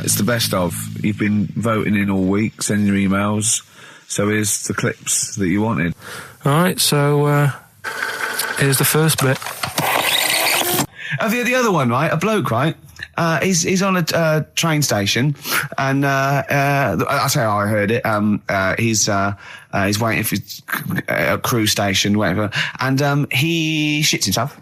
It's the best of. You've been voting in all week, sending your emails. So here's the clips that you wanted. All right, so here's the first bit. The other one, right? A bloke, right? He's on a train station, and I say I heard it. He's waiting for a cruise station, whatever, and he shits himself.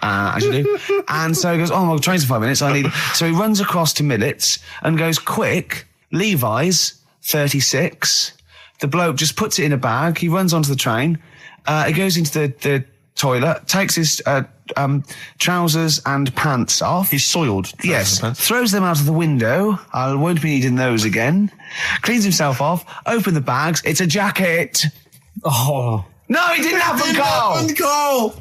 As you do. And so he goes, oh, the train's in 5 minutes. So he runs across to Millets and goes, quick, Levi's 36. The bloke just puts it in a bag. He runs onto the train. He goes into the toilet, takes his trousers and pants off. He's soiled. Yes. Throws them out of the window. I won't be needing those again. Cleans himself off. Open the bags. It's a jacket. Oh. No, he didn't have a goal.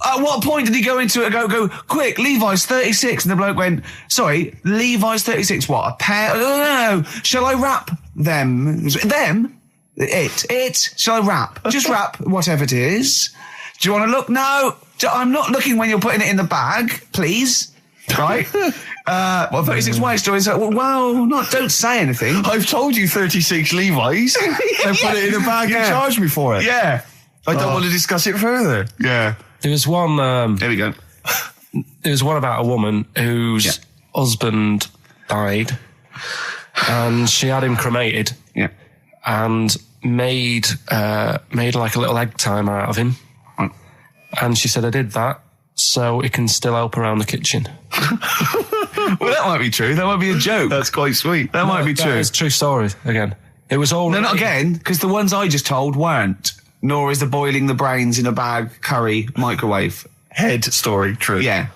At what point did he go into it and go, quick, Levi's 36? And the bloke went, sorry, Levi's 36, what, a pair? No. Shall I wrap them? Them? It. Shall I wrap? Just wrap whatever it is. Do you want to look? No. I'm not looking when you're putting it in the bag, please. Right? 36 waist stories. Well, don't say anything. I've told you 36 Levi's. They put it in a bag and charged me for it. Yeah. I don't want to discuss it further. Yeah. There was one... Here we go. There was one about a woman whose husband died, and she had him cremated. Yeah. And made like a little egg timer out of him. Right. And she said, I did that so it can still help around the kitchen. Well, that might be true. That might be a joke. That's quite sweet. That might be true. It's a true story, again. It was all... No, not again, because the ones I just told weren't. Nor is the boiling the brains in a bag curry microwave. Head story, true. Yeah.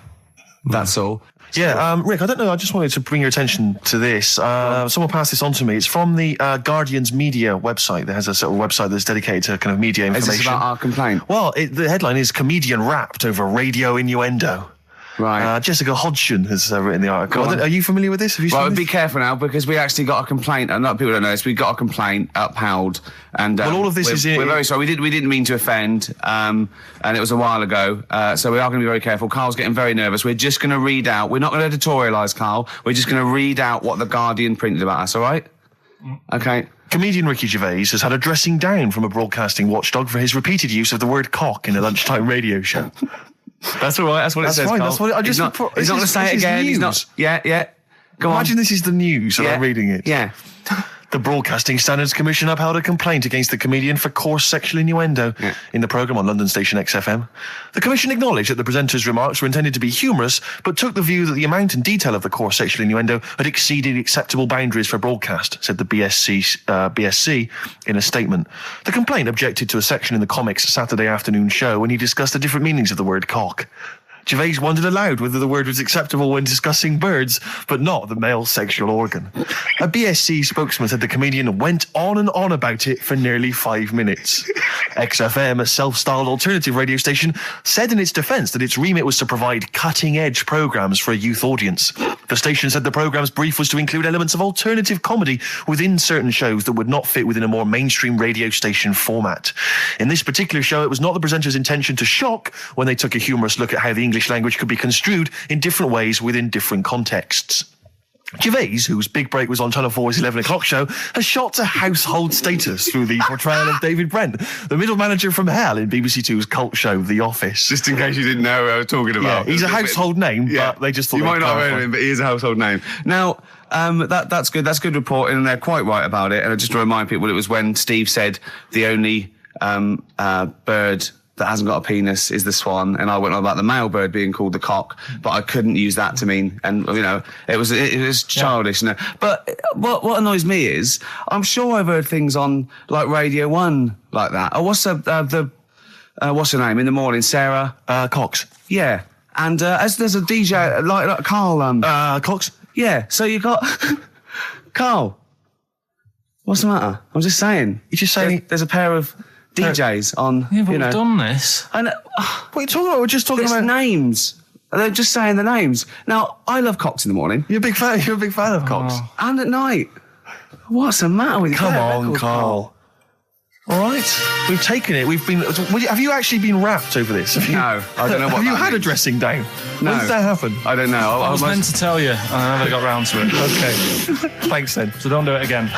That's all. Yeah, Rick, I don't know, I just wanted to bring your attention to this. Someone passed this on to me. It's from the Guardian's media website. There has a sort of website that's dedicated to kind of media information. Is this about our complaint? Well, the headline is Comedian Rapped Over Radio Innuendo. Right. Jessica Hodgson has written the article. Are you familiar with this? Have you seen this? Be careful now, because we actually got a complaint. A lot of people don't know this. We got a complaint upheld, and all of this we're very sorry. We didn't mean to offend, and it was a while ago. So we are going to be very careful. Carl's getting very nervous. We're just going to read out. We're not going to editorialise, Carl. We're just going to read out what the Guardian printed about us. All right? Okay. Comedian Ricky Gervais has had a dressing down from a broadcasting watchdog for his repeated use of the word cock in a lunchtime radio show. That's all right. That's what it says. Fine. Carl. That's what he's not going to say it again. He's not. Yeah. Go on. Imagine this is the news and I'm reading it. Yeah. The Broadcasting Standards Commission upheld a complaint against the comedian for coarse sexual innuendo in the programme on London station XFM. The Commission acknowledged that the presenter's remarks were intended to be humorous, but took the view that the amount and detail of the coarse sexual innuendo had exceeded acceptable boundaries for broadcast, said the BSC in a statement. The complaint objected to a section in the Comics Saturday afternoon show when he discussed the different meanings of the word cock. Gervais wondered aloud whether the word was acceptable when discussing birds, but not the male sexual organ. A BSC spokesman said the comedian went on and on about it for nearly 5 minutes. XFM, a self-styled alternative radio station, said in its defence that its remit was to provide cutting-edge programmes for a youth audience. The station said the programme's brief was to include elements of alternative comedy within certain shows that would not fit within a more mainstream radio station format. In this particular show, it was not the presenter's intention to shock when they took a humorous look at how the English language could be construed in different ways within different contexts. Gervais, whose big break was on Channel 4's 11 o'clock show, has shot to household status through the portrayal of David Brent, the middle manager from hell in BBC Two's cult show The Office. Just in case you didn't know what I was talking about. Yeah, he's a household name, but they just thought... You might not have heard of him, but he is a household name. Now, that's good. That's good reporting, and they're quite right about it. And just to remind people, it was when Steve said the only bird that hasn't got a penis is the swan, and I went on about the male bird being called the cock, but I couldn't use that to mean, and it was childish. Yeah. But what annoys me is, I'm sure I've heard things on like Radio 1 like that. Oh, what's what's her name in the morning? Sarah Cox. Yeah, and as there's a DJ like Karl Cox. Yeah, so you got Carl. What's the matter? I'm just saying. You're just saying there's a pair of DJs on, but we've done this. And what are you talking about? We're just talking about names. They're just saying the names. Now, I love Cox in the morning. You're a big fan of Cox. And at night. What's the matter with you? Come on, Carl. All right, we've taken it. We've been. Have you actually been wrapped over this? No, I don't know what Have you that had a means. dressing down? No. When did that happen? I don't know. I was meant to tell you, and I never got round to it. Okay. Thanks then. So don't do it again.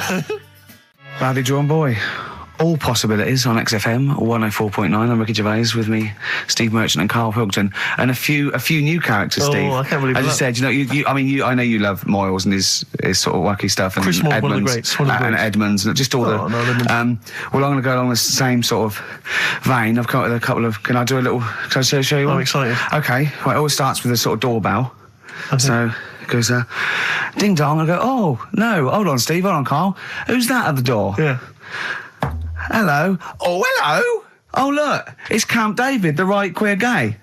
Rowdy Drawn Boy. All possibilities on XFM 104.9. I'm Ricky Gervais, with me, Steve Merchant and Karl Pilkington, and a few new characters. Oh, Steve. I can't believe As you that. said, I know you love Moyles and his sort of wacky stuff, and Chris Moore, Edmonds, one of the greats, one of the and greats. Edmonds, and just all Oh, the. no, Edmonds. Well, I'm going to go along the same sort of vein. I've come up with a couple of. Can I do a little? Can I show you one? I'm excited. Okay. Well, it always starts with a sort of doorbell. So it goes, ding dong. I go, oh no, hold on, Steve, hold on, Karl. Who's that at the door? Yeah. Hello. Oh, hello. Oh, look, it's Camp David, the right queer gay.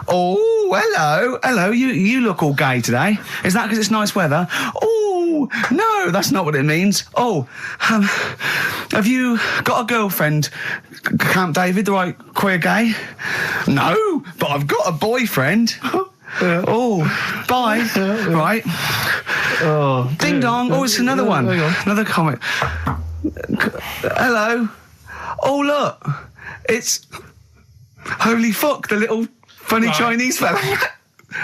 Oh, hello. Hello, you look all gay today. Is that because it's nice weather? Oh, no, that's not what it means. Oh, have you got a girlfriend, Camp David, the right queer gay? No, but I've got a boyfriend. Yeah. Oh, bye. Right. Oh, Ding dong. Oh, it's another one. Hang on. Another comment. Hello. Oh, look. It's Holy Fuck, the little funny Chinese fella.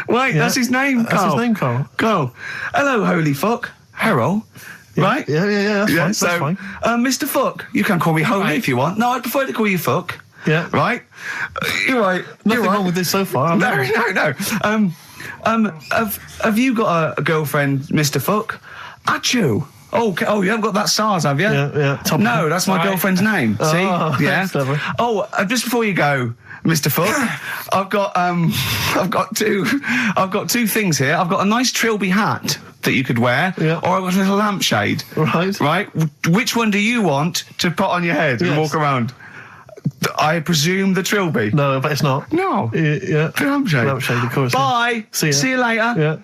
Wait, that's his name, That's Karl. his name, Karl. Go. Hello, Holy Fuck. Harold. Right? Yeah. That's fine. Mr. Fuck. You can call me Holy if you want. No, I'd prefer to call you Fuck. Yeah. Right? You're right. Nothing You're right. wrong with this so far. I'm No. not. Have you got a girlfriend, Mr. Fuck? Achoo. Oh, you haven't got that SARS, have you? Yeah. Top No, that's my Right. girlfriend's name. See? Oh, Yeah. that's clever. Oh, just before you go, Mr. Fuck, I've got two things here. I've got a nice Trilby hat that you could wear, Yeah. or I've got a little lampshade. Right. Right. Which one do you want to put on your head and Yes. walk around? I presume the Trilby. No, but it's not. No. Yeah. The lampshade. Lampshade, of course. Bye. See ya. See you later. Yeah.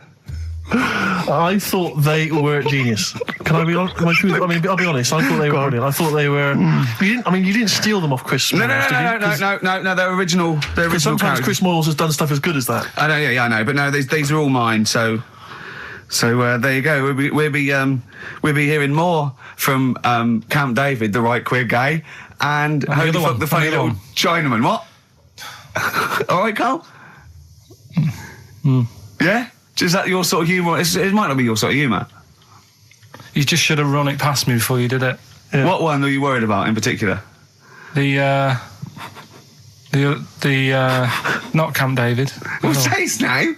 I thought they were genius. Can I be honest? I'll be honest. I thought they were brilliant. I thought they were. You didn't steal them off Chris. No, Moyles, did you? no. They're original. They're original. Sometimes characters. Chris Moyles has done stuff as good as that. I know, yeah, I know, but no, these are all mine. So there you go. We'll be hearing more from Camp David, the right queer gay, and Holy other Fuck, one, the funny the other little Chinaman. What? All right, Karl. Yeah. Is that your sort of humour? It might not be your sort of humour. You just should have run it past me before you did it. Yeah. What one are you worried about in particular? The not Camp David. Well, No. say his name.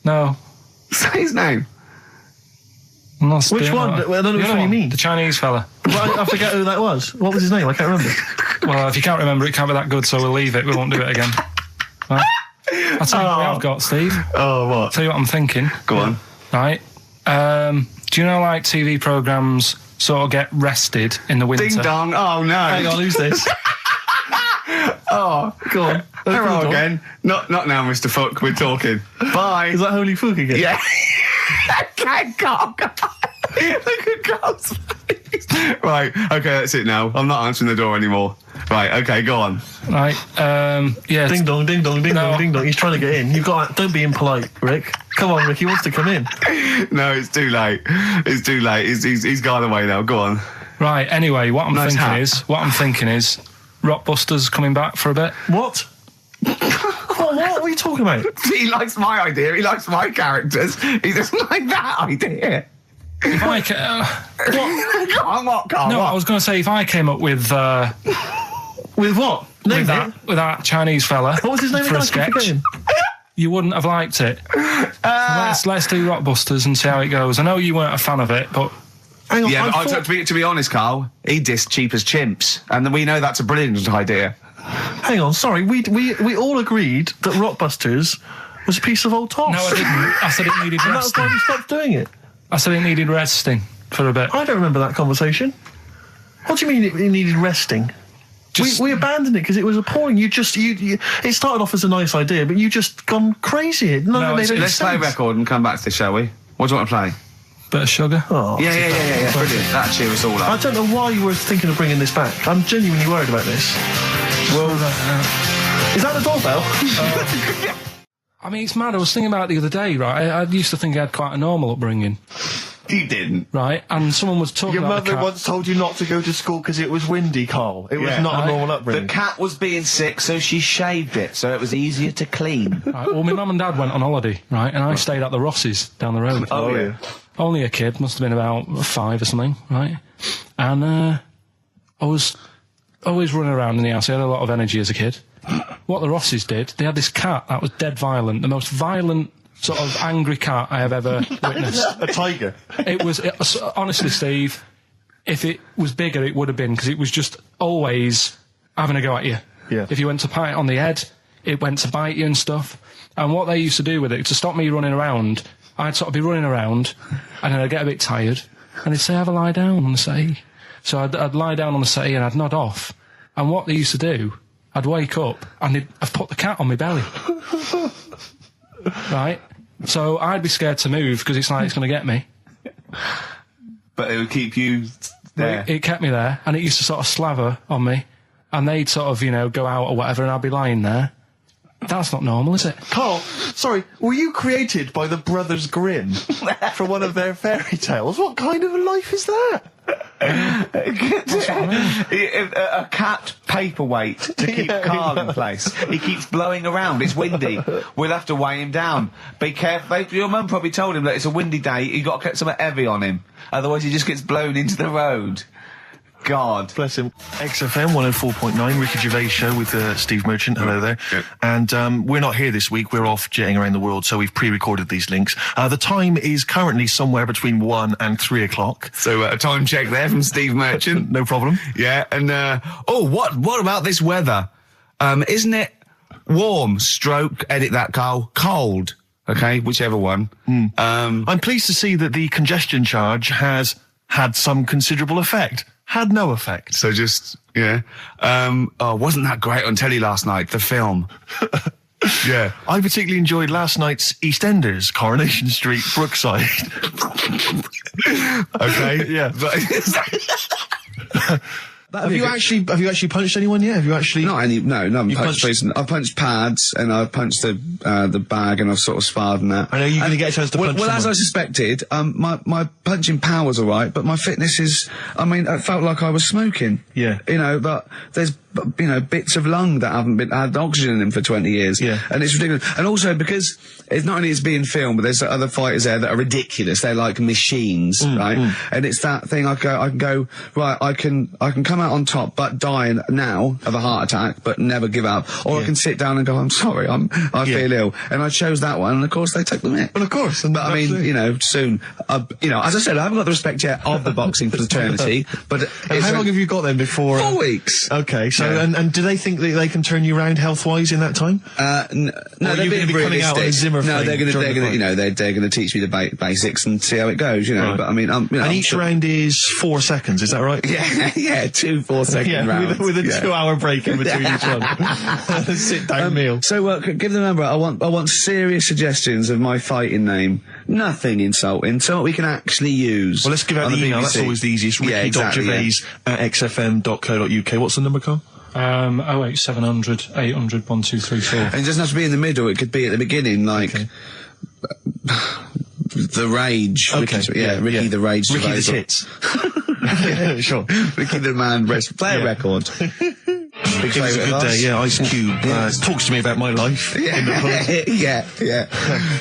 No. Say his name. I'm not Which doing one? that. I don't know The which other one you mean. The Chinese fella. But I forget who that was. What was his name? I can't remember. Well, if you can't remember, it can't be that good, so we'll leave it. We won't do it again. Right? I'll tell you what I've got, Steve. Oh, what? I'll tell you what I'm thinking. Go on. Right. Do you know, like, TV programmes sort of get rested in the winter? Ding dong. Oh no. Hang on, who's this? Oh, Go on. hello again. Not now, Mr. Fuck. We're talking. Bye. Is that Holy Fuck again? Yeah. Okay, Karl. Look at Karl's face. Right, okay, that's it now. I'm not answering the door anymore. Right, okay, go on. Right. Yeah. Ding dong, ding dong, ding No. dong, ding dong. He's trying to get in. Don't be impolite, Rick. Come on, Rick. He wants to come in. No, it's too late. It's too late. He's gone away now. Go on. Right. Anyway, what I'm Nice hat. thinking is, Rockbusters coming back for a bit. What? What are you talking about? He likes my idea. He likes my characters. He doesn't like that idea. If I Go on, what, Karl? no, what? I was going to say if I came up with With what? Name it. with that Chinese fella. What was his name for again? a I keep sketch? forgetting. You wouldn't have liked it. So let's do Rockbusters and see how it goes. I know you weren't a fan of it, but Hang on. Yeah, I but thought- to be honest, Karl, he dissed Cheap as Chimps, and we know that's a brilliant idea. Hang on. Sorry. We all agreed that Rockbusters was a piece of old toss. no, I didn't. I said it needed And that's why resting. we stopped doing it. I said it needed resting for a bit. I don't remember that conversation. What do you mean it needed resting? We abandoned it because it was appalling. You it started off as a nice idea, but you just gone crazy. None of it made any Let's play a sense. record and come back to this, shall we? What do you want to play? Bit of sugar. Oh. Yeah. Brilliant. That'll cheer us all I up. don't know why you were thinking of bringing this back. I'm genuinely worried about this. Well, Is that the doorbell? I mean, it's mad. I was thinking about it the other day, right? I used to think I had quite a normal upbringing. You didn't. right? And someone was talking Your about the mother cat. once told you not to go to school because it was windy, Carl. It was Yeah. not a normal The upbringing. cat was being sick, so she shaved it, so it was easier to clean. Right, well, my mum and dad went on holiday, right? And I stayed at the Ross's down the road. Oh, yeah. Only a kid, must have been about 5 or something, right? And I was always running around in the house. I had a lot of energy as a kid. What the Rosses did, they had this cat that was dead violent, the most violent sort of angry cat I have ever witnessed. A tiger. It was honestly, Steve, if it was bigger, it would have been, because it was just always having a go at you. Yeah. If you went to pat it on the head, it went to bite you and stuff. And what they used to do with it, to stop me running around, I'd sort of be running around, and then I'd get a bit tired, and they'd say, have a lie down on the settee. So I'd lie down on the settee and I'd nod off. And what they used to do, I'd wake up and I'd put the cat on my belly. Right? So I'd be scared to move because it's like it's going to get me. But it would keep you there. It kept me there, and it used to sort of slaver on me, and they'd sort of, go out or whatever, and I'd be lying there. That's not normal, is it? Carl, sorry, were you created by the Brothers Grimm for one of their fairy tales? What kind of a life is that? A cat paperweight to keep Carl in place. He keeps blowing around. It's windy. We'll have to weigh him down. Be careful. Your mum probably told him that it's a windy day. You got to get something heavy on him, otherwise he just gets blown into the road. God. Bless him. XFM 104.9, Ricky Gervais show with Steve Merchant. Hello there. Yeah. And we're not here this week. We're off jetting around the world, so we've pre-recorded these links. The time is currently somewhere between 1 and 3 o'clock. So a time check there from Steve Merchant. No problem. Yeah, and what about this weather? Isn't it warm? Stroke. Edit that, Carl. Cold. Okay, whichever one. I'm pleased to see that the congestion charge has had some considerable effect. Had no effect. So just wasn't that great on telly last night? The film. Yeah. I particularly enjoyed last night's EastEnders, Coronation Street, Brookside. Okay. Yeah. But Have you actually punched anyone yet? Have you actually? not any. No, no. You punched- I've punched pads and I've punched the bag and I've sort of sparred and that. I know you're going to get a chance to punch Well, as someone. I suspected, my punching power's all right, but my fitness is. I mean, it felt like I was smoking. Yeah. But there's bits of lung that haven't had oxygen in them for 20 years. Yeah. And it's ridiculous. And also because it's not only it's being filmed, but there's other fighters there that are ridiculous. They're like machines, right? And it's that thing. I can go right. I can come out on top, but die now of a heart attack, but never give up. Or I can sit down and go, I'm sorry, I feel ill. And I chose that one, and of course they took the mick. Well, of course. But I mean, soon. As I said, I haven't got the respect yet of the boxing fraternity. But And how long have you got then before? 4 weeks. Okay, so Yeah. and do they think that they can turn you around health-wise in that time? No, Or are they're you being gonna be coming out on a realistic. Zimmer No, flame they're during the gonna, fight? they're gonna teach me the basics and see how it goes, Right. But I mean, And each round is 4 seconds, is that right? yeah, 2 4-second rounds. with a yeah. 2-hour break in between each one. Sit-down meal. So give the number. I want serious suggestions of my fighting name. Nothing insulting. Something we can actually use. Well, let's give out on the email. That's BBC. always the easiest. Yeah, exactly, Ricky.gervais at xfm.co.uk. What's the number, Carl? 08700 800 1234. And it doesn't have to be in the middle. It could be at the beginning, like the Rage. Okay, Ricky the Rage. Ricky the Gervais. tits. Yeah, sure. Ricky the Man. Play a Yeah. record. Big It was a favourite good of day, ours. yeah. Ice Cube talks to me about my life. In the pub. yeah.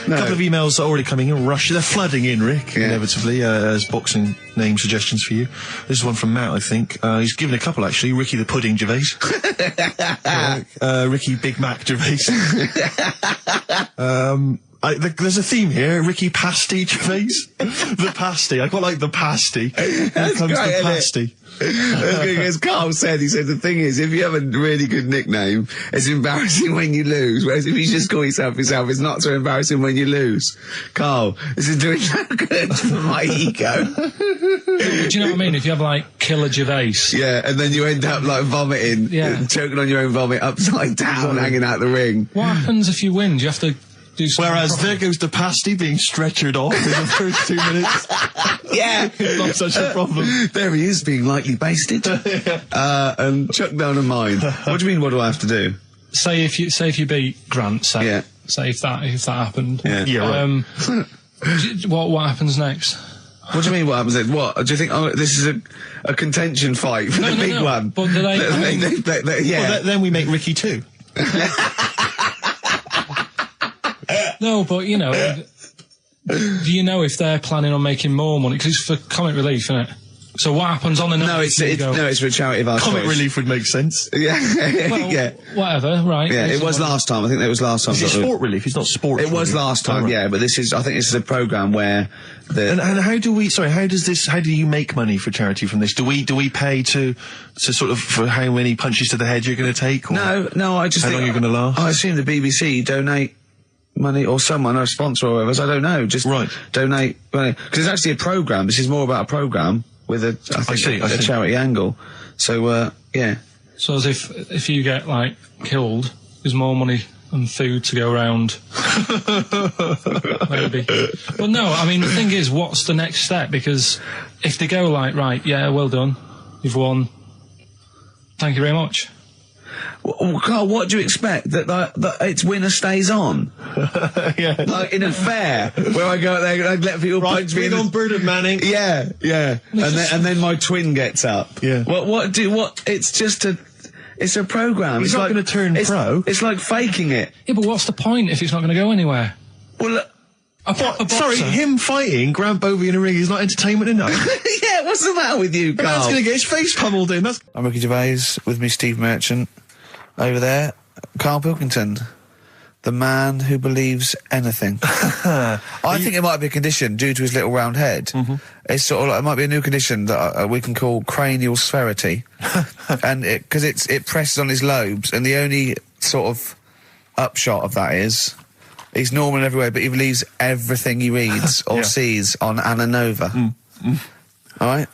A couple of emails are already coming in. They're flooding in, Rick, Yeah. inevitably, as boxing name suggestions for you. This is one from Matt, I think. He's given a couple, actually. Ricky the Pudding Gervais. Ricky Big Mac Gervais. There's a theme here. Ricky Pasty Gervais. The pasty. I quite like the pasty. Here comes great, the isn't it? pasty. As Carl said, he said the thing is, if you have a really good nickname, it's embarrassing when you lose. Whereas if you just call yourself, it's not so embarrassing when you lose. Carl, this is doing no good for my ego. Do you know what I mean? If you have like Killer Gervais. Yeah, and then you end up like vomiting, choking on your own vomit upside down, hanging out the ring. What happens if you win? Do you have to do something? Whereas proper? there goes the pasty being stretchered off in the first 2 minutes. Yeah, Not such a problem. there he is, being lightly basted, and chucked down a mine. What do you mean? What do I have to do? Say if you beat Grant, say if that happened. Yeah. Yeah, right. What happens next? What do you mean? What happens then? What do you think? Oh, this is a contention fight for the big one. But do they? Yeah. Well, then we make Ricky 2. No, but you know, do you know if they're planning on making more money? Because it's for comic relief, isn't it? So what happens on the night? No, it's for a charity of our Comic choice. relief would make sense. Yeah, Well, yeah, whatever, right? yeah. It was last time. I think it was last time. Is it sport relief? It's not sport. It was last time, yeah. But this is. I think this is a program where And how do we? Sorry, how do you make money for charity from this? Do we pay to sort of for how many punches to the head you're going to take? Or No. I just how think long you're going to last? I assume the BBC donate money or someone or a sponsor or whatever. I don't know. Just donate money because it's actually a program. This is more about a program with a charity angle. So yeah. So as if you get like killed, there's more money and food to go around. Maybe. But no, I mean the thing is, what's the next step? Because if they go like, right, yeah, well done, you've won. Thank you very much. Well, Carl, what do you expect? That its winner stays on? Yeah. Like in a fair where I go out there and I let people punch me. on Bird of Manning. Yeah. And then my twin gets up. Yeah. It's just it's a program. He's not going to turn pro. It's like faking it. Yeah, but what's the point if it's not going to go anywhere? Well, look, Sorry, him fighting Grant Bovey in a ring is not entertainment enough. yeah, what's the matter with you, Carl? Grant's going to get his face pummeled in. I'm Ricky Gervais, with me Steve Merchant. Over there, Karl Pilkington, the man who believes anything. I think it might be a condition due to his little round head. Mm-hmm. It's sort of like, it might be a new condition that we can call cranial spherity, and because it presses on his lobes, and the only sort of upshot of that is he's normal in every way, but he believes everything he reads or sees on Anna Nova. All right.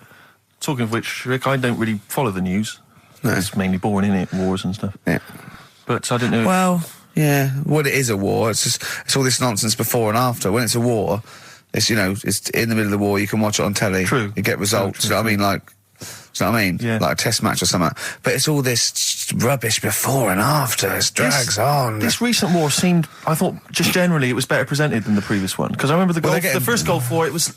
Talking of which, Rick, I don't really follow the news. No. It's mainly boring, isn't it? Wars and stuff. Yeah. But I don't know. Well, yeah. Well, it is a war. It's all this nonsense before and after. When it's a war, it's it's in the middle of the war. You can watch it on telly. True. You get results. True. You know what I mean? Like, do you know what I mean? Yeah. Like a test match or something. But it's all this rubbish before and after. It drags on. This recent war seemed, I thought, just generally, it was better presented than the previous one. Because I remember the first Gulf War, it was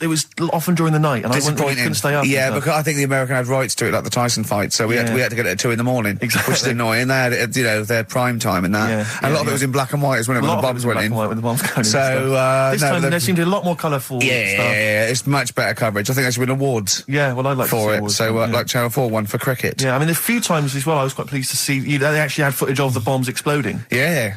often during the night, and I couldn't stay up. Yeah, because I think the American had rights to it, like the Tyson fight, so we had to get it at 2 in the morning, exactly. Which is annoying. They had it, their prime time and that. Yeah, and a lot of it was in black and white as well, when the bombs went in. When the bombs going so this time there seemed a lot more colourful. Yeah, it's much better coverage. I think they should win awards. Yeah, well, I'd like for to see it. awards, So like Channel 4 won for cricket. Yeah, I mean, a few times as well, I was quite pleased to see they actually had footage of the bombs exploding. Yeah.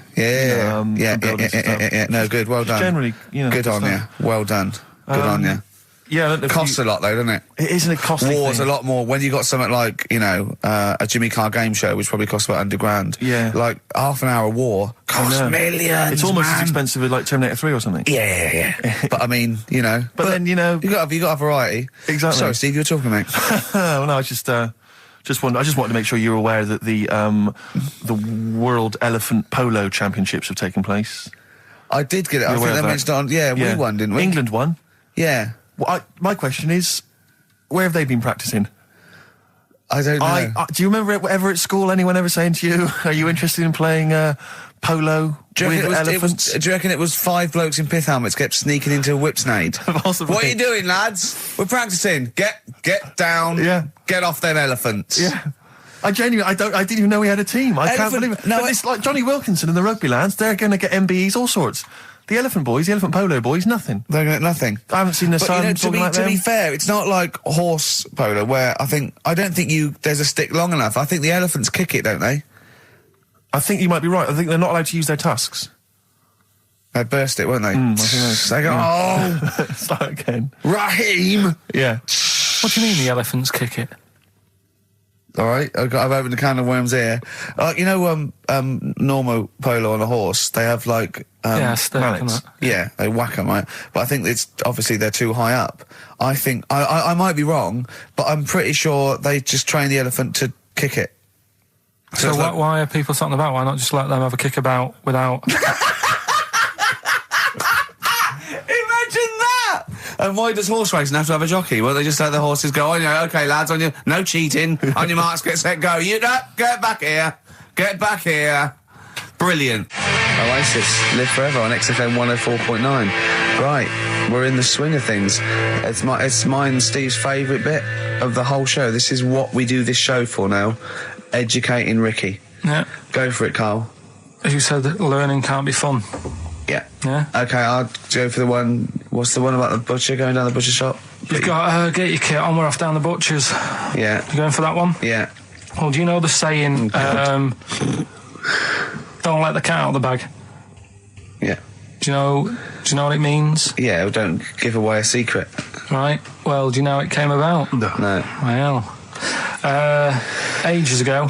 No, good. Well done. Generally, good on you. Well done. Good on you. Yeah, it costs a lot though, doesn't it? It isn't a costly War's thing. a lot more when you got something like a Jimmy Carr game show, which probably costs about $100,000. Yeah, like half an hour of war costs millions. It's almost as expensive as like Terminator 3 or something. Yeah. But I mean, but then you got a variety. Exactly. Sorry, Steve, you were talking, mate. Well, no, I just wanted to make sure you're aware that the World Elephant Polo Championships have taken place. I did get it. I think they mentioned on. Yeah, we won, didn't we? England won. Yeah. Well, my question is, where have they been practicing? I don't know. Do you remember ever at school anyone ever saying to you, "Are you interested in playing polo with elephants?" Do you reckon it was 5 blokes in pith helmets kept sneaking into a whipsnade? Possibly. What are you doing, lads? We're practicing. Get down. Yeah. Get off them elephants. Yeah. I didn't even know we had a team. I can't believe it. No, but it's like Johnny Wilkinson and the rugby lads. They're going to get MBEs, all sorts. The elephant polo boys, nothing. They're going to get nothing. I haven't seen the sun talking like them. To be fair, it's not like horse polo where I don't think there's a stick long enough. I think the elephants kick it, don't they? I think you might be right. I think they're not allowed to use their tusks. They'd burst it, won't they? I think they go, start again. Raheem! Yeah. What do you mean the elephants kick it? All right, I've opened a can of worms here. Normal polo on a horse, they have like mallets. Yeah, they whack them, right? But I think it's obviously they're too high up. I think I might be wrong, but I'm pretty sure they just train the elephant to kick it. So why are people talking about? Why not just let them have a kick about without? Imagine that! And why does horse racing have to have a jockey? Well, they just let the horses go, okay, lads, no cheating, on your marks, get set, go. Get back here. Brilliant. Oasis, live forever on XFM 104.9. Right. We're in the swing of things. It's mine and Steve's favourite bit of the whole show. This is what we do this show for now. Educating Ricky. Yeah. Go for it, Carl. You said that learning can't be fun. Yeah. Yeah. Okay, I'll go for the one. What's the one about the butcher going down the butcher shop? You've got to get your kit on. We're off down the butcher's. Yeah. You going for that one? Yeah. Well, do you know the saying, don't let the cat out of the bag? Yeah. Do you know what it means? Yeah, well, don't give away a secret. Right. Well, do you know how it came about? No. Well, ages ago.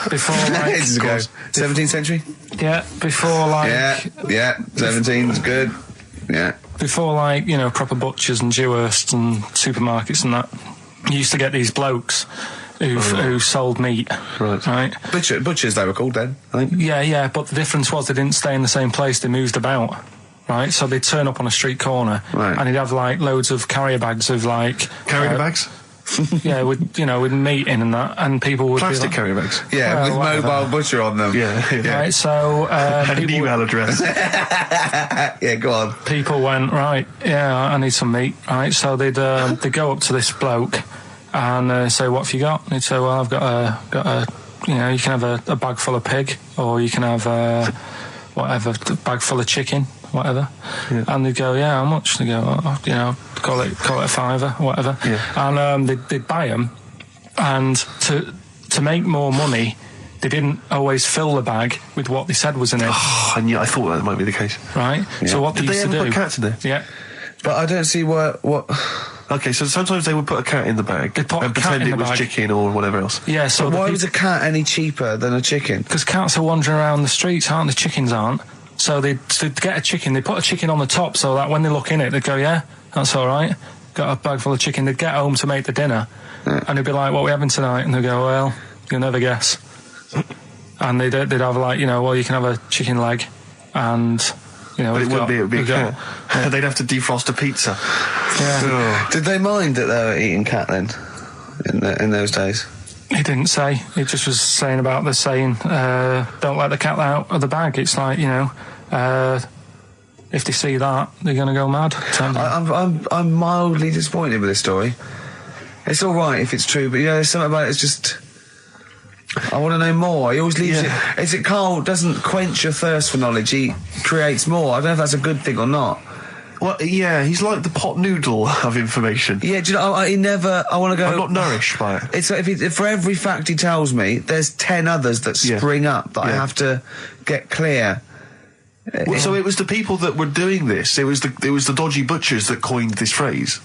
Before, like... Ages ago. 17th century? Yeah, before, like... Yeah, 17's good. Yeah. Before, like, you know, proper butchers and Dewhursts and supermarkets and that, you used to get these blokes who sold meat. Right. Butchers, they were called then, I think. Yeah, but the difference was they didn't stay in the same place, they moved about. Right, so they'd turn up on a street corner, and he'd have like loads of carrier bags of like Carrier bags? Yeah, with meat in and that, and people would Plastic be like, carrier bags. Yeah, well, with whatever. mobile butcher on them. Yeah. Right, so And an email address. Yeah, go on. people went, right, yeah, I need some meat. Right, so they'd go up to this bloke and say, what have you got? And he'd say, well, I've got a you know, you can have a bag full of pig, or you can have whatever, a bag full of chicken, whatever. Yeah. And they'd go, yeah, how much? They go, oh, you know, call it a fiver, whatever. Yeah. And they'd buy them, and to make more money, they didn't always fill the bag with what they said was in it. Oh, and yeah, I thought that might be the case. Right? Yeah. So what Did they they used to ever do... put cats in there? Yeah. But I don't see what... Okay, so sometimes they would put a cat in the bag They'd put and a cat pretend in it the was bag. chicken or whatever else. Yeah, so But why was a cat any cheaper than a chicken? because cats are wandering around the streets, aren't they? Chickens aren't. So they'd get a chicken, they put a chicken on the top so that when they look in it, they'd go, yeah, that's all right. Got a bag full of chicken. They'd get home to make the dinner, and they'd be like, what are we having tonight? And they'd go, well, you'll never guess. And they'd have like, you know, well, you can have a chicken leg, and, you know... But it we've would be a we've cat. got- They'd have to defrost a pizza. Yeah. Did they mind that they were eating cat then? In those days? He didn't say. He just was saying about the saying, don't let the cat out of the bag. It's like, you know, if they see that, they're going to go mad. I'm mildly disappointed with this story. It's all right if it's true, but you know, there's something about it. It's just I want to know more. He always leaves it. Is it Carl doesn't quench your thirst for knowledge? He creates more. I don't know if that's a good thing or not. Well, yeah, he's like the pot noodle of information. Yeah, do you know? He never. I want to go. I'm not nourished by it. It's like if for every fact he tells me, there's 10 others that spring up that I have to get clear. Well, so it was the people that were doing this. It was the dodgy butchers that coined this phrase.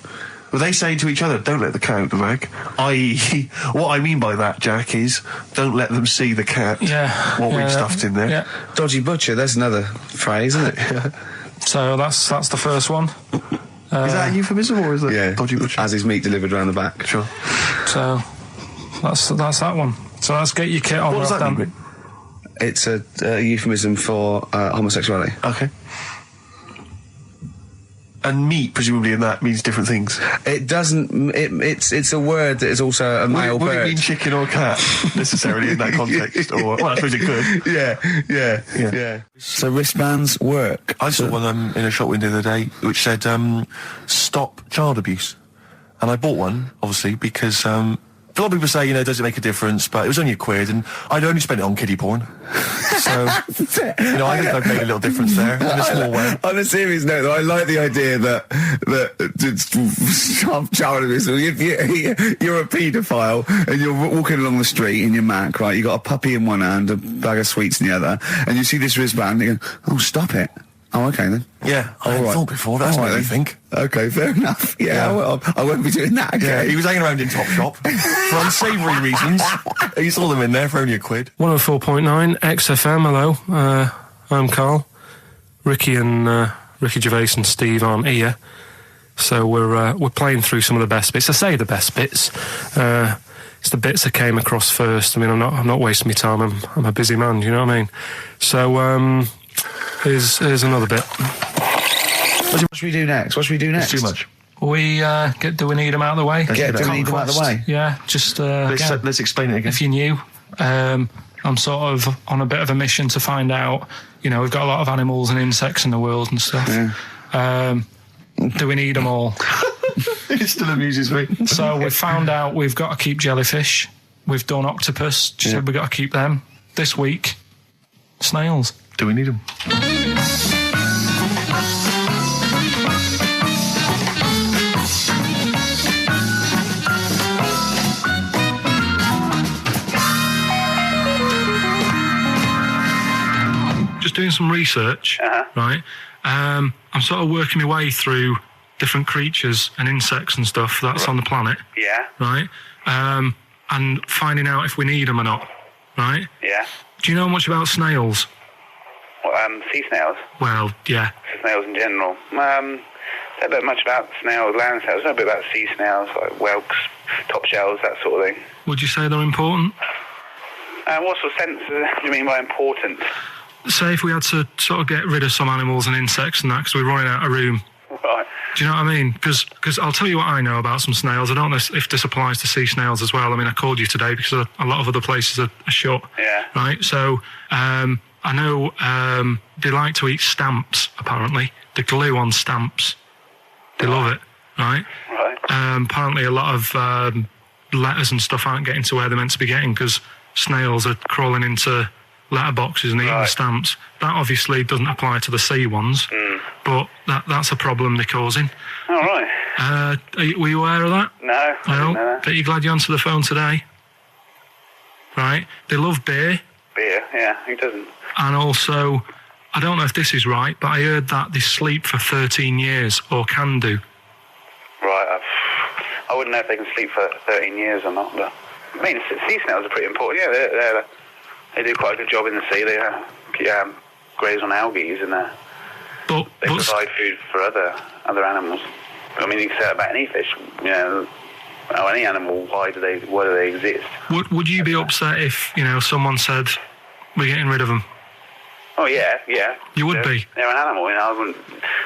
Were they saying to each other, "Don't let the cat out the bag"? I.e., what I mean by that, Jack, is don't let them see the cat. Yeah. What we've stuffed in there. Yeah. Dodgy butcher. There's another phrase, isn't it? So that's the first one. Is that a euphemism or is that dodgy butcher? As his meat delivered around the back. Sure. So that's that one. So let's get your kit on. What does that mean? It's a euphemism for homosexuality. Okay. And meat, presumably, in that means different things. It doesn't. It's a word that is also a male would bird. it mean chicken or cat necessarily in that context? Or well, I suppose it could. Yeah. So wristbands work. I saw one in a shop window the other day which said "Stop child abuse," and I bought one obviously because a lot of people say, you know, does it make a difference? But it was only £1, and I'd only spent it on kiddie porn. So, you know, I think I've made a little difference there in a small way. On a serious note, though, I like the idea that child abuse. If you're a paedophile and you're walking along the street in your Mac, right? You got a puppy in one hand, a bag of sweets in the other, and you see this wristband, and you go, "Oh, stop it." Oh, okay then. Yeah, I hadn't thought before. That's what I think. Okay, fair enough. Yeah. I won't be doing that again. Yeah, he was hanging around in Topshop for unsavoury reasons. He saw them in there for only £1. 104.9 XFM. Hello, I'm Carl. Ricky Gervais and Steve aren't here, so we're playing through some of the best bits. I say the best bits. It's the bits that came across first. I mean, I'm not wasting my time. I'm a busy man. You know what I mean? So here's another bit. What should we do next? It's too much. Do we need them out of the way? Do we need them out of the way? Yeah, just Let's explain it again. if you're new, I'm sort of on a bit of a mission to find out, you know, we've got a lot of animals and insects in the world and stuff. Yeah. Do we need them all? It still amuses me. So we've found out we've got to keep jellyfish. We've done octopus. She said we've got to keep them. This week, snails. Do we need them? Just doing some research, right? I'm sort of working my way through different creatures and insects and stuff that's on the planet. Yeah. Right? And finding out if we need them or not. Right? Yeah. Do you know much about snails? Well, sea snails. Well, yeah. Snails in general. Don't know much about snails, land snails. Know a bit about sea snails, like whelks, top shells, that sort of thing. Would you say they're important? What sort of sense do you mean by important? Say if we had to sort of get rid of some animals and insects and that because we're running out of room. Right. Do you know what I mean? Because I'll tell you what I know about some snails. I don't know if this applies to sea snails as well. I mean, I called you today because a lot of other places are shut. Yeah. Right? So I know they like to eat stamps, apparently. The glue on stamps. They love it, right? Right. Apparently a lot of letters and stuff aren't getting to where they're meant to be getting because snails are crawling into letterboxes and eating the stamps. That obviously doesn't apply to the sea ones, but that's a problem they're causing. All right. Were you aware of that? No. I didn't know that. But you're glad you answered the phone today. Right? They love beer. Beer, yeah. Who doesn't? And also, I don't know if this is right, but I heard that they sleep for 13 years, or can do. Right. I wouldn't know if they can sleep for 13 years or not, but I mean, sea snails are pretty important. Yeah, they do quite a good job in the sea. They graze on algae and they provide food for other animals. I mean, you can say that about any fish, or any animal. Why do they exist? Would you be upset if someone said we're getting rid of them? Oh yeah. You would be. They're an animal, I wouldn't.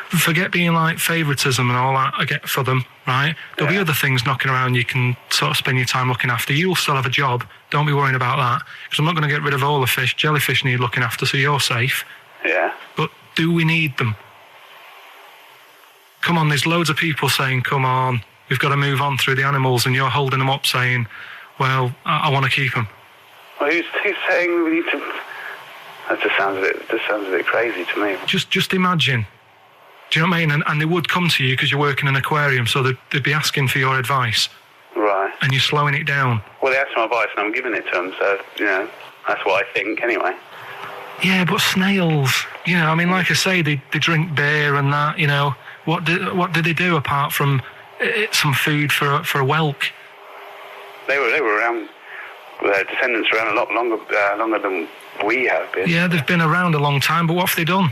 Forget being like favouritism and all that I get for them, right? There'll be other things knocking around you can sort of spend your time looking after. You'll still have a job. Don't be worrying about that. Because I'm not going to get rid of all the fish. Jellyfish need looking after, so you're safe. Yeah. But do we need them? Come on, there's loads of people saying, come on, we've got to move on through the animals, and you're holding them up saying, well, I want to keep them. Well, who's saying we need to... That just sounds a bit crazy to me. Just imagine. Do you know what I mean? And they would come to you because you work in an aquarium, so they'd be asking for your advice. Right. And you're slowing it down. Well, they asked for my advice and I'm giving it to them, so, that's what I think anyway. Yeah, but snails, I mean, like I say, they drink beer and that, What do they do apart from some food for a whelk? They were around, their descendants were around a lot longer than we have been. Yeah, they've been around a long time, but what have they done?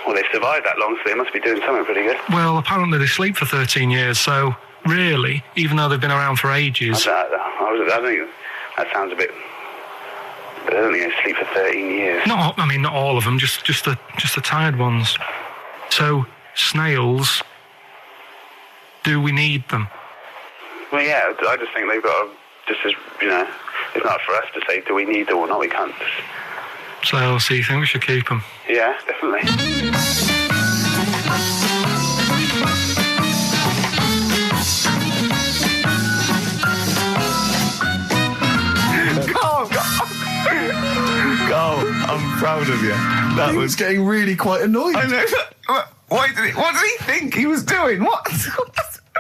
Well, they've survived that long, so they must be doing something pretty good. Well, apparently they sleep for 13 years, so really, even though they've been around for ages... I think that sounds a bit... But I don't think they sleep for 13 years. Not all of them, just the tired ones. So, snails, do we need them? Well, yeah, I just think they've got to... Just as, it's not for us to say, do we need them or not, we can't. So you think we should keep them? Yeah, definitely. Carl, I'm proud of you. That was getting really quite annoyed. I know. What did he think he was doing? What?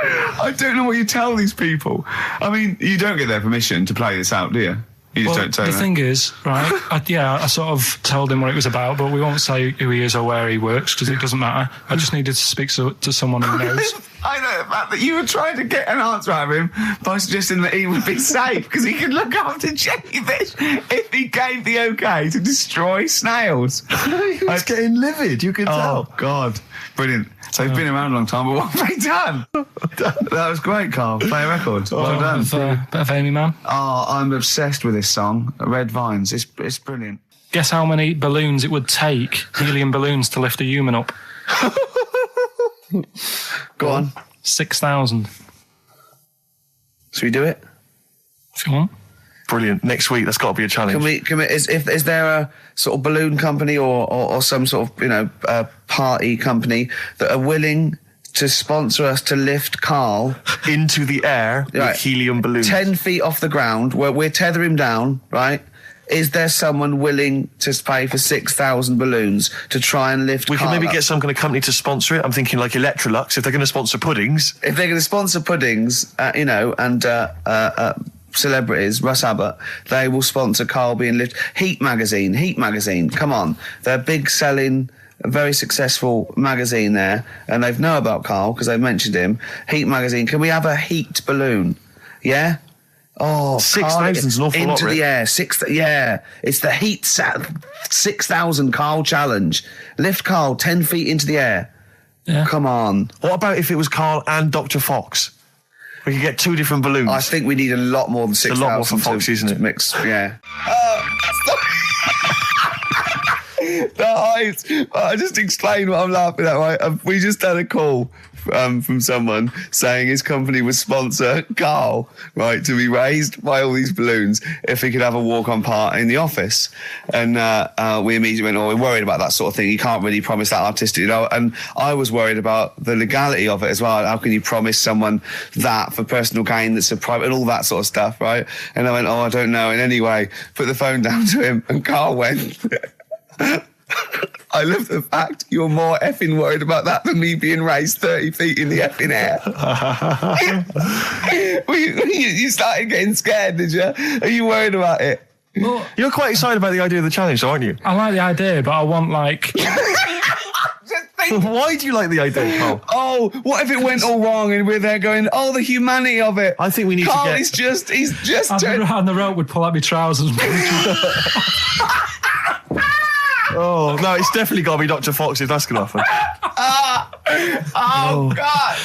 I don't know what you tell these people. I mean, you don't get their permission to play this out, do you? You just don't say the that. thing is, right, I sort of told him what it was about, but we won't say who he is or where he works, because it doesn't matter. I just needed to speak to someone who knows. I know the fact that you were trying to get an answer out of him by suggesting that he would be safe, because he could look after jellyfish if he gave the okay to destroy snails. He was getting livid, you can tell. Oh, God. Brilliant. So he's been around a long time, but what have they done? That was great, Carl. Play a record. Well done. Bit of Amy Man. Oh, I'm obsessed with this song, Red Vines. It's brilliant. Guess how many balloons it would take, helium balloons, to lift a human up? Go on. 6,000. Should we do it? If you want. Brilliant. Next week, that's got to be a challenge. Can we, is there a sort of balloon company or some sort of, party company that are willing to sponsor us to lift Karl into the air Right. with helium balloons. 10 feet off the ground, where we're tether him down, right? Is there someone willing to pay for 6,000 balloons to try and lift We Karl could maybe up? get some kind of company to sponsor it. I'm thinking like Electrolux, if they're going to sponsor puddings. If they're going to sponsor puddings, and celebrities, Russ Abbott, they will sponsor Karl being lifted. Heat magazine, come on. They're big selling, very successful magazine there, and they know about Karl because they've mentioned him. Heat magazine, can we have a heat balloon? Yeah? Oh, 6,000's an awful lot, into the Rick. air. It's the heat 6,000 Karl challenge. Lift Karl 10 feet into the air. Yeah. Come on. What about if it was Karl and Dr. Fox? We could get 2 different balloons. I think we need a lot more than 6,000. a lot more for Fox, isn't it? Mix, yeah. The height. I just explained what I'm laughing at, right? We just had a call from someone saying his company would sponsor Karl, right, to be raised by all these balloons if he could have a walk-on part in the office. And we immediately went, we're worried about that sort of thing. You can't really promise that artistic, And I was worried about the legality of it as well. How can you promise someone that for personal gain that's a private and all that sort of stuff, right? And I went, I don't know. And anyway, put the phone down to him and Karl went... I love the fact you're more effing worried about that than me being raised 30 feet in the effing air. You started getting scared, did you? Are you worried about it? Well, You're quite excited about the idea of the challenge, aren't you? I like the idea, but I want Why do you like the idea, Karl? Oh, what if it went all wrong and we're there going, the humanity of it. I think we need Karl, to get... he's just and the rope would pull out my trousers. Oh, no, it's definitely got to be Dr. Fox if that's going to happen. God.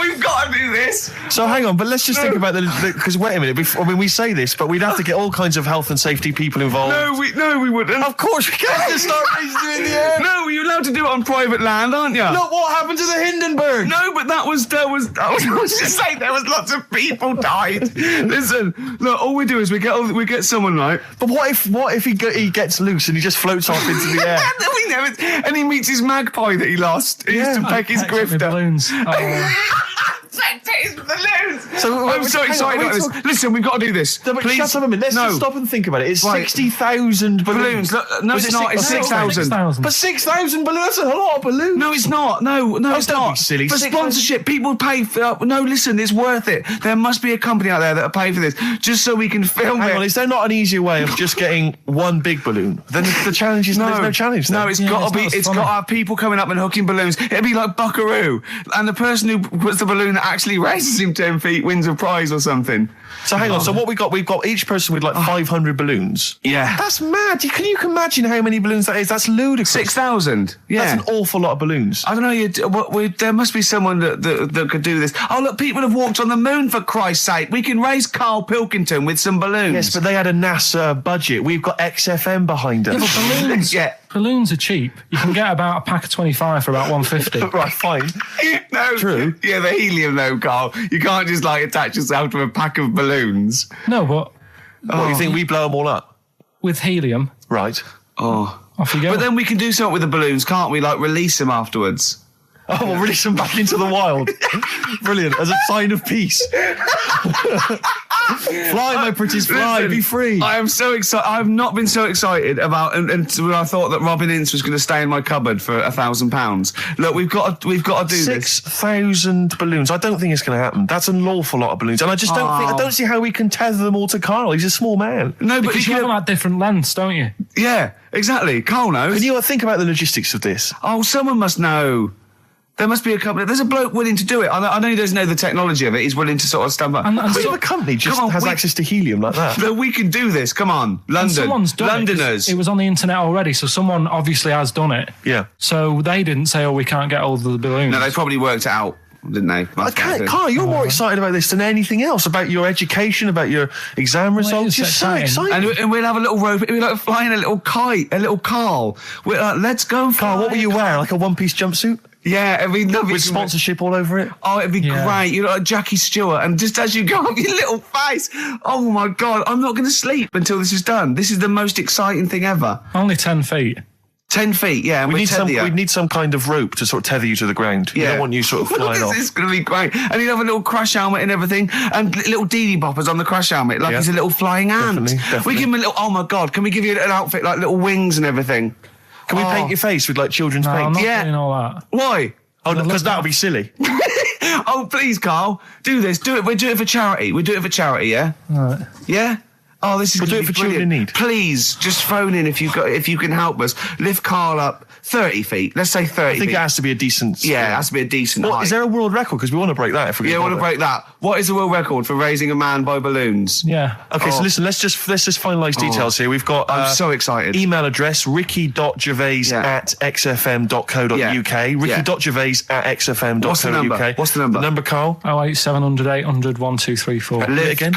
We've got to do this. So hang on, but let's just think about because wait a minute, we say this, but we'd have to get all kinds of health and safety people involved. No, we wouldn't. Of course we can't just start raising you in the air. No, you're allowed to do it on private land, aren't you? Look what happened to the Hindenburg. No, but I was just saying there was lots of people died. Listen, look, all we do is we get someone, right? But what if he gets loose and he just floats off into the air? We never, and he meets his magpie that he lost. He used to peck his grifter. Balloons. So I'm so excited about this. Listen, we've got to do this. No, but Please. shut up a minute. Let's just stop and think about it. It's Right. 60,000 balloons. Look, no, it's not. It's 6,000. But 6,000 balloons, that's a lot of balloons. No, it's not. No, it's don't not. be silly. For 6,000. sponsorship, people pay for... no, listen, it's worth it. There must be a company out there that'll pay for this, just so we can film Hang it. on, is there not an easier way of just getting one big balloon? Then the challenge is there's no challenge then. No, it's got to be. It's got to have people coming up and hooking balloons. It'd be like Buckaroo, and the person who puts the balloon that actually raises him 10 feet wins a prize or something. So hang on, so what we've got each person with like 500 balloons. Yeah. That's mad. Can you imagine how many balloons that is? That's ludicrous. 6,000. Yeah. That's an awful lot of balloons. I don't know. There must be someone that could do this. Oh, look, people have walked on the moon, for Christ's sake. We can raise Karl Pilkington with some balloons. Yes, but they had a NASA budget. We've got XFM behind us. Yeah, but balloons. Yeah. Balloons are cheap. You can get about a pack of 25 for about 150. Right, fine. No. True. Yeah, the helium, though, Karl. You can't just, attach yourself to a pack of balloons. No, but What, you think we blow them all up? with helium, Right. Oh. off you go. But then we can do something with the balloons, can't we? Release them afterwards. Oh, we'll release them back into the wild. Brilliant. As a sign of peace. Fly, my pretties, fly. Listen, Be free. I am so excited. I've not been so excited about until I thought that Robin Ince was going to stay in my cupboard for £1,000. Look, we've got to do this. 6,000 balloons. I don't think it's going to happen. That's an awful lot of balloons, and I just don't see how we can tether them all to Karl. He's a small man. No, but because you have them at different lengths, don't you? yeah, exactly. Karl knows. Can you think about the logistics of this? Oh, someone must know. There must be a company. There's a bloke willing to do it. I know he doesn't know the technology of it. He's willing to sort of stand up. And What if so- a company just Come on, has we- access to helium like that? But we can do this. Come on, And London. someone's done Londoners. it. It was on the internet already, so someone obviously has done it. Yeah. So they didn't say, we can't get all of the balloons. No, they probably worked it out, didn't they? I can't, Karl, you're more excited about this than anything else, about your education, about your exam results. is You're so exciting. excited. And we'll have a little rope. We're like flying a little kite, a little Karl. We're like, let's go, Karl, what will you wear? Like a one-piece jumpsuit? Yeah, it'd be lovely. With sponsorship all over it? Oh, it'd be Yeah. great. You're like Jackie Stewart, and just as you go up, your little face. Oh my God, I'm not going to sleep until this is done. This is the most exciting thing ever. Only 10 feet. 10 feet, yeah. And We we'd need some kind of rope to sort of tether you to the ground. We don't want you sort of flying off. This is going to be great. And he'd have a little crash helmet and everything, and little Dee boppers on the crash helmet, like he's a little flying ant. Definitely. We give him a little, oh my God, can we give you an outfit like little wings and everything? Can we paint your face with like children's paint? I'm not doing all that. Why? Oh, because that would be silly. Oh, please, Carl, do this. Do it. We'll do it for charity. Yeah? All right. Yeah? Oh, this is We'll do it for children in need. Please, just phone in if you can help us. Lift Carl up 30 feet. Let's say 30 I think feet. it has to be a decent... Yeah, it has to be a decent height. Is there a world record? Because we want to break that if we Yeah, I want to break that. What is the world record for raising a man by balloons? Yeah. Okay, so listen, let's just finalise details here. We've got... I'm so excited. Email address, ricky.gervais@xfm.co.uk. Ricky.gervais@xfm.co.uk. What's the number? The number, Carl? 08700 800 1234. Give it again.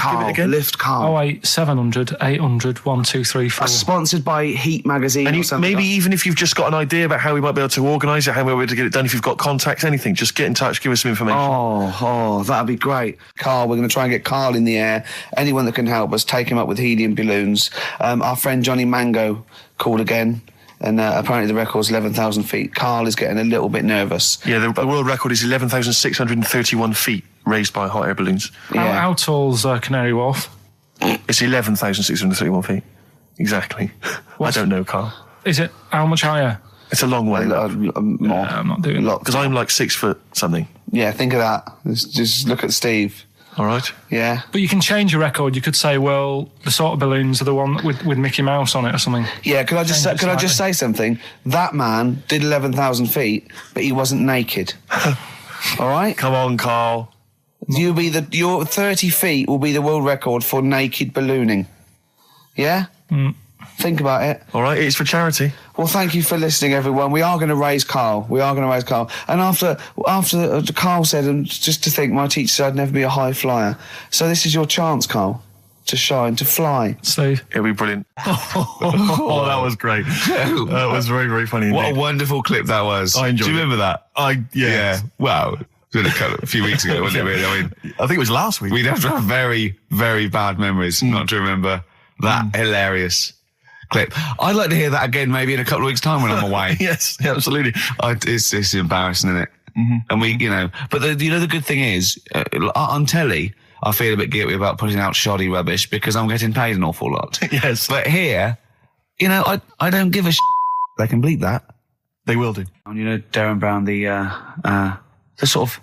Lift Carl. 08700 800 1234. Sponsored by Heat Magazine And or something. maybe even if you've just got an idea about how we might be able to organise it, how we might be able to get it done, if you've got contacts, anything, just get in touch, give us some information. Oh, that'd be great. Carl, we're going to try and get Carl in the air. Anyone that can help us, take him up with helium balloons. Our friend Johnny Mango called again, and apparently the record's 11,000 feet. Carl is getting a little bit nervous. Yeah, the world record is 11,631 feet raised by hot air balloons. Yeah. How tall's Canary Wharf? It's 11,631 feet. Exactly. I don't know, Carl. Is it how much higher? It's a long way. More. I'm not doing that. Because I'm like 6 foot something. Yeah, think of that. Just look at Steve. All right. Yeah. But you can change your record. You could say, well, the sort of balloons are the one with Mickey Mouse on it or something. Yeah, could I just say something? That man did 11,000 feet, but he wasn't naked. All right? Come on, Carl. Your 30 feet will be the world record for naked ballooning. Yeah? Think about it. All right, it's for charity. Well, thank you for listening, everyone. We are going to raise Carl. And after Carl said, and just to think, my teacher said I'd never be a high flyer. So this is your chance, Carl, to shine, to fly. Steve. It'll be brilliant. Oh, that was great. That was very, very funny indeed. What a wonderful clip that was. I enjoyed Do you it. remember that? Yeah. Wow. It was a few weeks ago, wasn't it, really? I mean, I think it was last week. we'd have to have very, very bad memories not to remember that hilarious clip. I'd like to hear that again maybe in a couple of weeks' time when I'm away. Yes, absolutely. It's embarrassing, isn't it? And we, but the good thing is, on telly, I feel a bit guilty about putting out shoddy rubbish because I'm getting paid an awful lot. Yes. But here, I don't give a They can bleep that. They will do. And Darren Brown, the sort of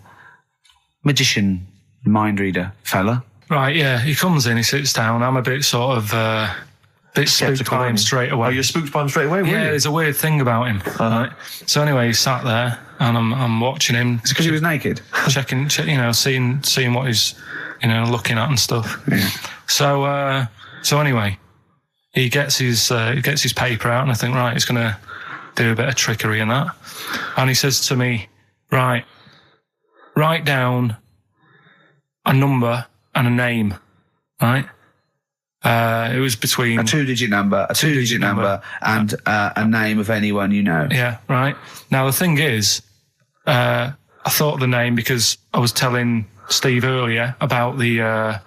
magician, mind reader fella. Right, yeah. He comes in, he sits down. I'm a bit sort of... bit spooked by him straight away. Oh, you're spooked by him straight away, Yeah, there's a weird thing about him. Right? So anyway, he sat there and I'm watching him. It's because he was naked. Checking, seeing what he's, looking at and stuff. Yeah. So anyway, he gets his paper out and I think, right, he's going to do a bit of trickery and that. And he says to me, right, write down a number and a name, right? It was between A two-digit number, and a name of anyone you know. Yeah, right. Now the thing is, I thought of the name because I was telling Steve earlier about the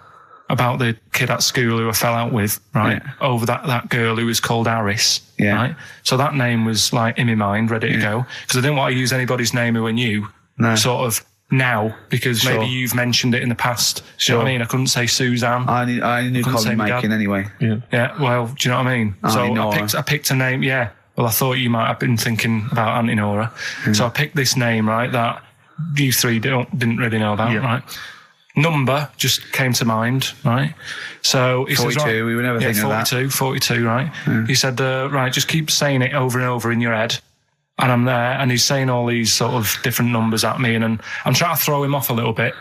kid at school who I fell out with, right? Yeah. Over that girl who was called Aris, Yeah. right? So that name was like in my mind, ready to go, because I didn't want to use anybody's name who I knew, sort of now, because maybe you've mentioned it in the past. Do you know what I mean? I couldn't say Suzanne. I knew Colin Makin anyway. Yeah, well, do you know what I mean? So I picked a name, yeah. Well, I thought you might have been thinking about Auntie Nora. So I picked this name, right, that you three didn't really know about, right? Number just came to mind, right? So he 42, says, right, we were never thinking of that. 42, right? He said, right, just keep saying it over and over in your head. And I'm there, and he's saying all these sort of different numbers at me, and I'm trying to throw him off a little bit.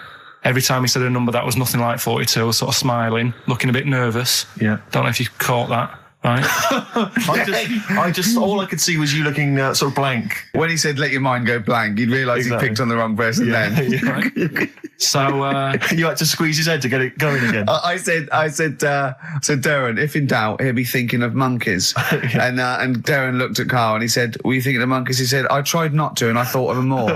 Every time he said a number that was nothing like 42, I was sort of smiling, looking a bit nervous. Yeah. Don't know if you caught that, right? I just all I could see was you looking sort of blank. When he said, let your mind go blank, you'd realise he picked on the wrong person then. Right? So you had to squeeze his head to get it going again. I said, Darren, if in doubt, he'll be thinking of monkeys. And Darren looked at Carl and he said, were you thinking of monkeys? He said, I tried not to and I thought of them more.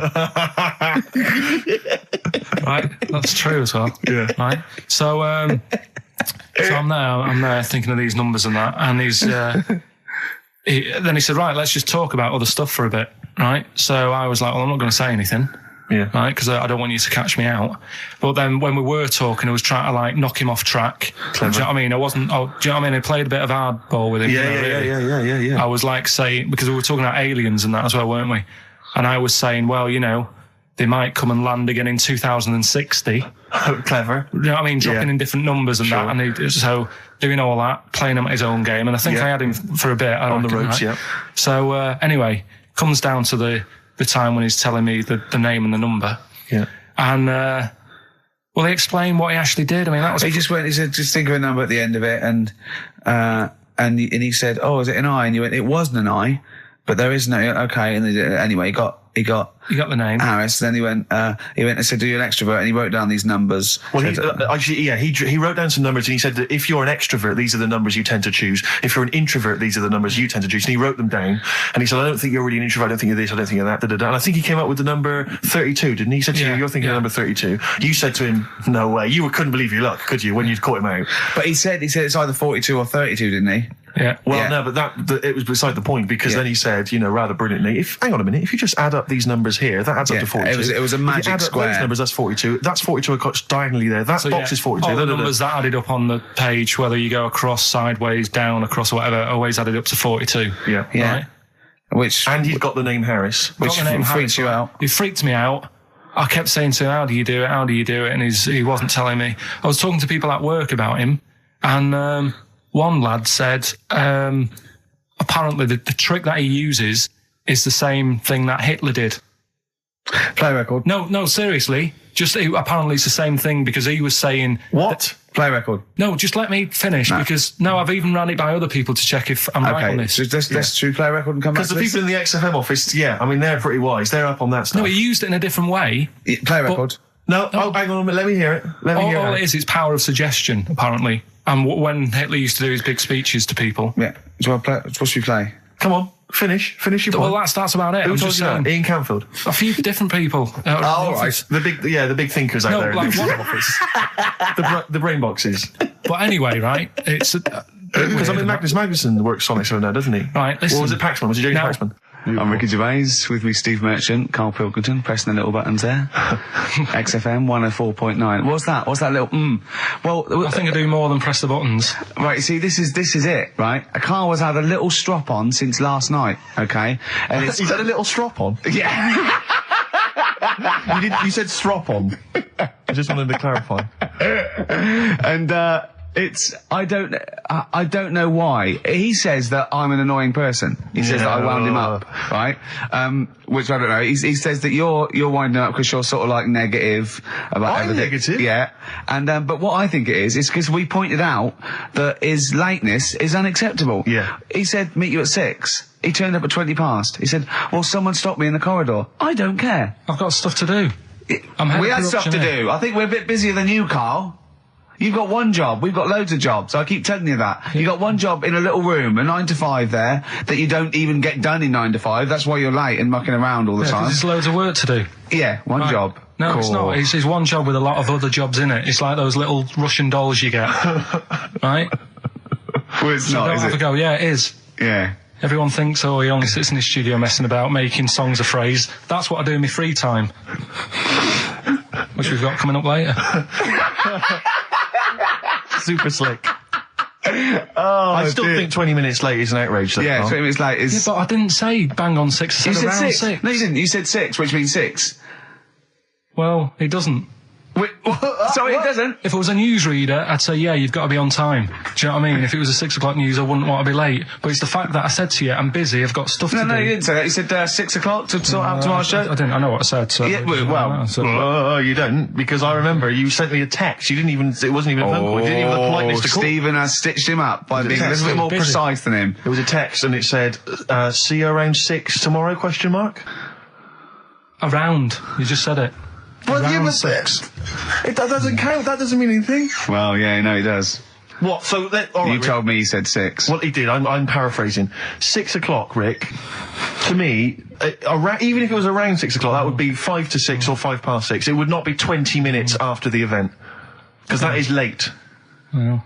right, that's true as well. Yeah. Right. So I'm there thinking of these numbers and that, and then he said, right, let's just talk about other stuff for a bit, right? So I was like, well, I'm not going to say anything. Yeah. Right, because I don't want you to catch me out. But then when we were talking, I was trying to like knock him off track. Clever. Do you know what I mean? Do you know what I mean? I played a bit of hardball with him. Yeah. I was like saying, because we were talking about aliens and that as well, weren't we? And I was saying, well, you know, they might come and land again in 2060. Clever. You know what I mean? Dropping in different numbers and that. And so doing all that, playing him at his own game. And I think I had him for a bit. On the ropes, right? So anyway, comes down to the time when he's telling me the name and the number. Yeah. And, well, he explained what he actually did. I mean, that was... He said, just think of a number at the end of it. And he said, oh, is it an I? And you went, it wasn't an I, but there is no, okay. And anyway, he got the name. Harris. Then he went and said, "Do you an extrovert?" And he wrote down these numbers. Well, he wrote down some numbers and he said that if you're an extrovert, these are the numbers you tend to choose. If you're an introvert, these are the numbers you tend to choose. And he wrote them down. And he said, I don't think you're really an introvert. I don't think you're this. I don't think you're that. And I think he came up with the number 32, didn't he? He said to you, you're thinking of number 32. You said to him, no way. You couldn't believe your luck, could you, when you'd caught him out? But he said it's either 42 or 32, didn't he? Yeah. Well, no, but it was beside the point because then he said, you know, rather brilliantly, hang on a minute, if you just add up these numbers here, that adds up to 42. It was a magic if you add square. Up those numbers, that's 42. That's 42 across diagonally there. That box is 42. All the numbers that added up on the page, whether you go across, sideways, down, across, whatever, always added up to 42. Yeah. Right? And he's got the name Harris. Which freaks you out. It freaked me out. I kept saying to him, how do you do it? How do you do it? And he wasn't telling me. I was talking to people at work about him, and one lad said, apparently the trick that he uses is the same thing that Hitler did. Play record. No, seriously. Apparently it's the same thing because he was saying... What? Play record. No, just let me finish because I've even ran it by other people to check if I'm right on this. So let's do play record and come back to Because the people in the XFM office, I mean, they're pretty wise. They're up on that stuff. No, he used it in a different way. Play record. No, hang on a minute. Let me hear it. All it is, it's power of suggestion, apparently. And when Hitler used to do his big speeches to people. Yeah. What should we play? Come on. Finish your point. Well, that's about it. Who I'm told just you saying. that? Ian Canfield. A few different people. All right. The big thinkers out there in the like XFM office. The brain boxes. But anyway, right? It's because Magnus Magnusson works on it so now, doesn't he? Right. Listen. Or was it Paxman? Was it James Paxman? I'm Ricky Gervais, with me Steve Merchant, Karl Pilkington, pressing the little buttons there. XFM 104.9. What's that little Well, I think I do more than press the buttons. Right, see, this is it, right? Karl has had a little strop on since last night, okay? And He's had a little strop on? Yeah. You said strop on. I just wanted to clarify. And, I don't know why. He says that I'm an annoying person. He says that I wound him up, right? Which I don't know. He says that you're winding up because you're sort of like negative about everything. Negative? Yeah. And, but what I think it is because we pointed out that his lateness is unacceptable. Yeah. He said, meet you at 6. He turned up at 20 past. He said, well, someone stopped me in the corridor. I don't care. I've got stuff to do. We had stuff to do. I think we're a bit busier than you, Karl. You've got one job. We've got loads of jobs. I keep telling you that. You've got one job in a little room, a 9 to 5 there, that you don't even get done in 9 to 5. That's why you're late and mucking around all the time. There's loads of work to do. Yeah, one job. No, cool. It's not. It's one job with a lot of other jobs in it. It's like those little Russian dolls you get. Right? Well, it's not, is it? Go. Yeah, it is. Yeah. Everyone thinks, he only sits in his studio messing about, making songs a phrase. That's what I do in my free time. Which we've got coming up later. Super slick. I still think 20 minutes late is an outrage. Though, 20 minutes late is... Yeah, but I didn't say bang on 6. I said around 6. No, you didn't. You said 6, which means 6. Well, it doesn't. Wait, sorry, it doesn't? If it was a newsreader, I'd say, you've got to be on time. Do you know what I mean? If it was a 6 o'clock news, I wouldn't want to be late. But it's the fact that I said to you, I'm busy, I've got stuff to do. No, you didn't say that. You said 6 o'clock to sort out tomorrow's show. I didn't. I know what I said. So well, you don't, because I remember you sent me a text. It wasn't even a phone call. You didn't even have the politeness to call. Stephen has stitched him up by being a little bit more precise than him. It was a text and it said, see you around 6 tomorrow, question mark? Around. You just said it. Well, you must 6. That doesn't count. That doesn't mean anything. Well, yeah, no, it does. What? So all right, you told me he said 6. Well, he did. I'm paraphrasing. 6 o'clock, Rick. To me, even if it was around 6 o'clock, that would be 5 to 6 or 5 past 6. It would not be 20 minutes after the event, because that is late. Yeah.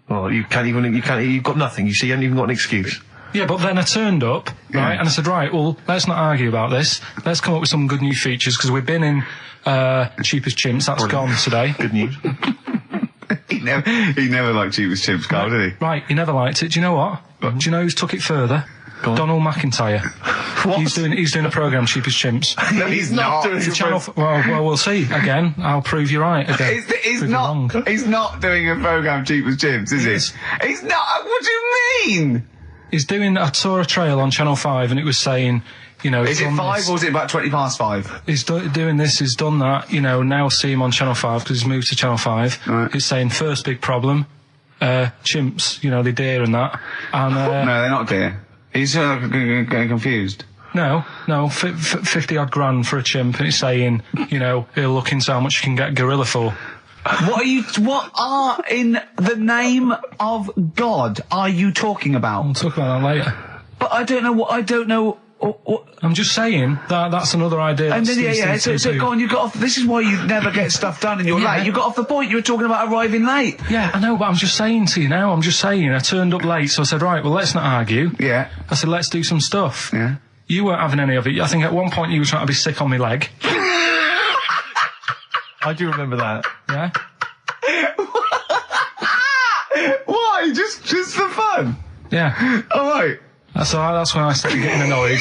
Well, you can't. You've got nothing. You see, you haven't even got an excuse. Yeah, but then I turned up, right, and I said, right, well, let's not argue about this. Let's come up with some good new features, because we've been in Cheap as Chimps. That's gone today. Good news. He never liked Cheap as Chimps, Carl, did he? Right, he never liked it. Do you know what? Do you know who's took it further? Donald McIntyre. What? He's doing a programme, Cheap as Chimps. No, he's not. doing The channel. Well, we'll see. Again, I'll prove you right. Again, He's Prove you not. wrong. He's not doing a program Cheap as Chimps, is he? He's not. What do you mean? He's doing. I saw a trail on Channel 5, and it was saying, you know, Is he's it done 5 this. or is it about 5:20? He's doing this, he's done that, you know, now see him on Channel 5 because he's moved to Channel 5. Right. He's saying first big problem, chimps, you know, they deer and that. And, No, they're not, dear. He's getting confused. no, 50 odd grand for a chimp, and it's saying, you know, he'll look into how much you can get gorilla for. What are in the name of God are you talking We'll about? talk about that later. But I don't know. I'm just saying that's another idea. And that then, Steve seems so to do. go on, you got off. This is why you never get stuff done and you're Yeah. late. You got off the point. You were talking about arriving late. Yeah, I know, but I'm just saying to you now, I turned up late, so I said, right, well, let's not argue. Yeah. I said, let's do some stuff. Yeah. You weren't having any of it. I think at one point you were trying to be sick on my leg. I do remember that. Yeah? Why? Just for fun? Yeah. All right. That's when I started getting annoyed.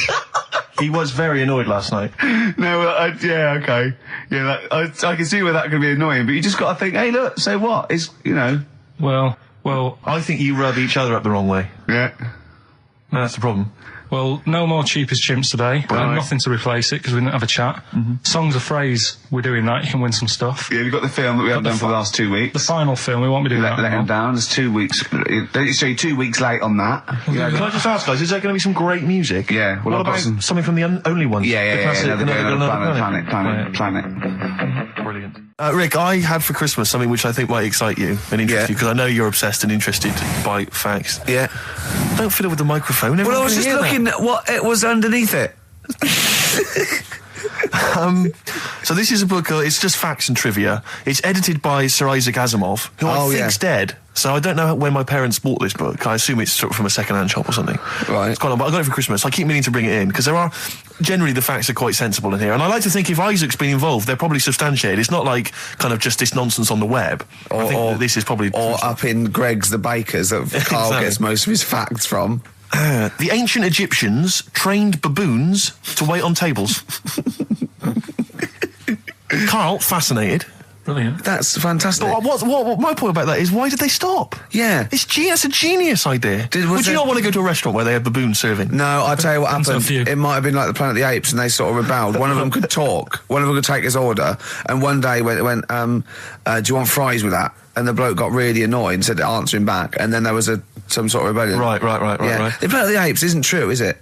He was very annoyed last night. No, yeah, okay. Yeah, I can see where that could be annoying, but you just got to think, hey, look, so what? It's, you know. Well, I think you rub each other up the wrong way. Yeah. That's the problem. no more Cheap as Chimps today. Right. Nothing to replace it because we didn't have a chat. Songs of Phrase, we're doing that. You can win some stuff. Yeah, we've got the film that we haven't done for the last 2 weeks. The final film, we won't be doing Let that. him down. It's 2 weeks. So you're 2 weeks late on that. Yeah, Can I just ask, guys, is there going to be some great music? Yeah, well, What I've got about some- something from the only ones? yeah. Another planet. Brilliant. Rick, I had for Christmas something which I think might excite you and interest Yeah. you, because I know you're obsessed and interested by facts. Yeah. Don't fiddle with the microphone. Well, I was Everyone just can hear looking at what it was underneath it. So this is a book, it's just facts and trivia. It's edited by Sir Isaac Asimov, who I Oh, think's yeah. dead. So I don't know when my parents bought this book. I assume it's sort of from a second-hand shop or something. Right. It's quite long, but I got it for Christmas. I keep meaning to bring it in, because generally the facts are quite sensible in here. And I like to think if Isaac's been involved, they're probably substantiated. It's not like kind of just this nonsense on the web. I think that this is probably... Or up in Greg's the Baker's that Carl Exactly. gets most of his facts from. The ancient Egyptians trained baboons to wait on tables. Carl, fascinated. Brilliant. That's fantastic. But what my point about that is, why did they stop? Yeah. It's a genius idea. Was Would you there- not want to go to a restaurant where they have baboons serving? No, I'll tell you what Depends on happened. a few. It might have been like the Planet of the Apes and they sort of rebelled. One of them could talk. One of them could take his order. And one day went, do you want fries with that? And the bloke got really annoyed and said to answer him back. And then there was some sort of rebellion. Right. Yeah. The Planet of the Apes isn't true, is it?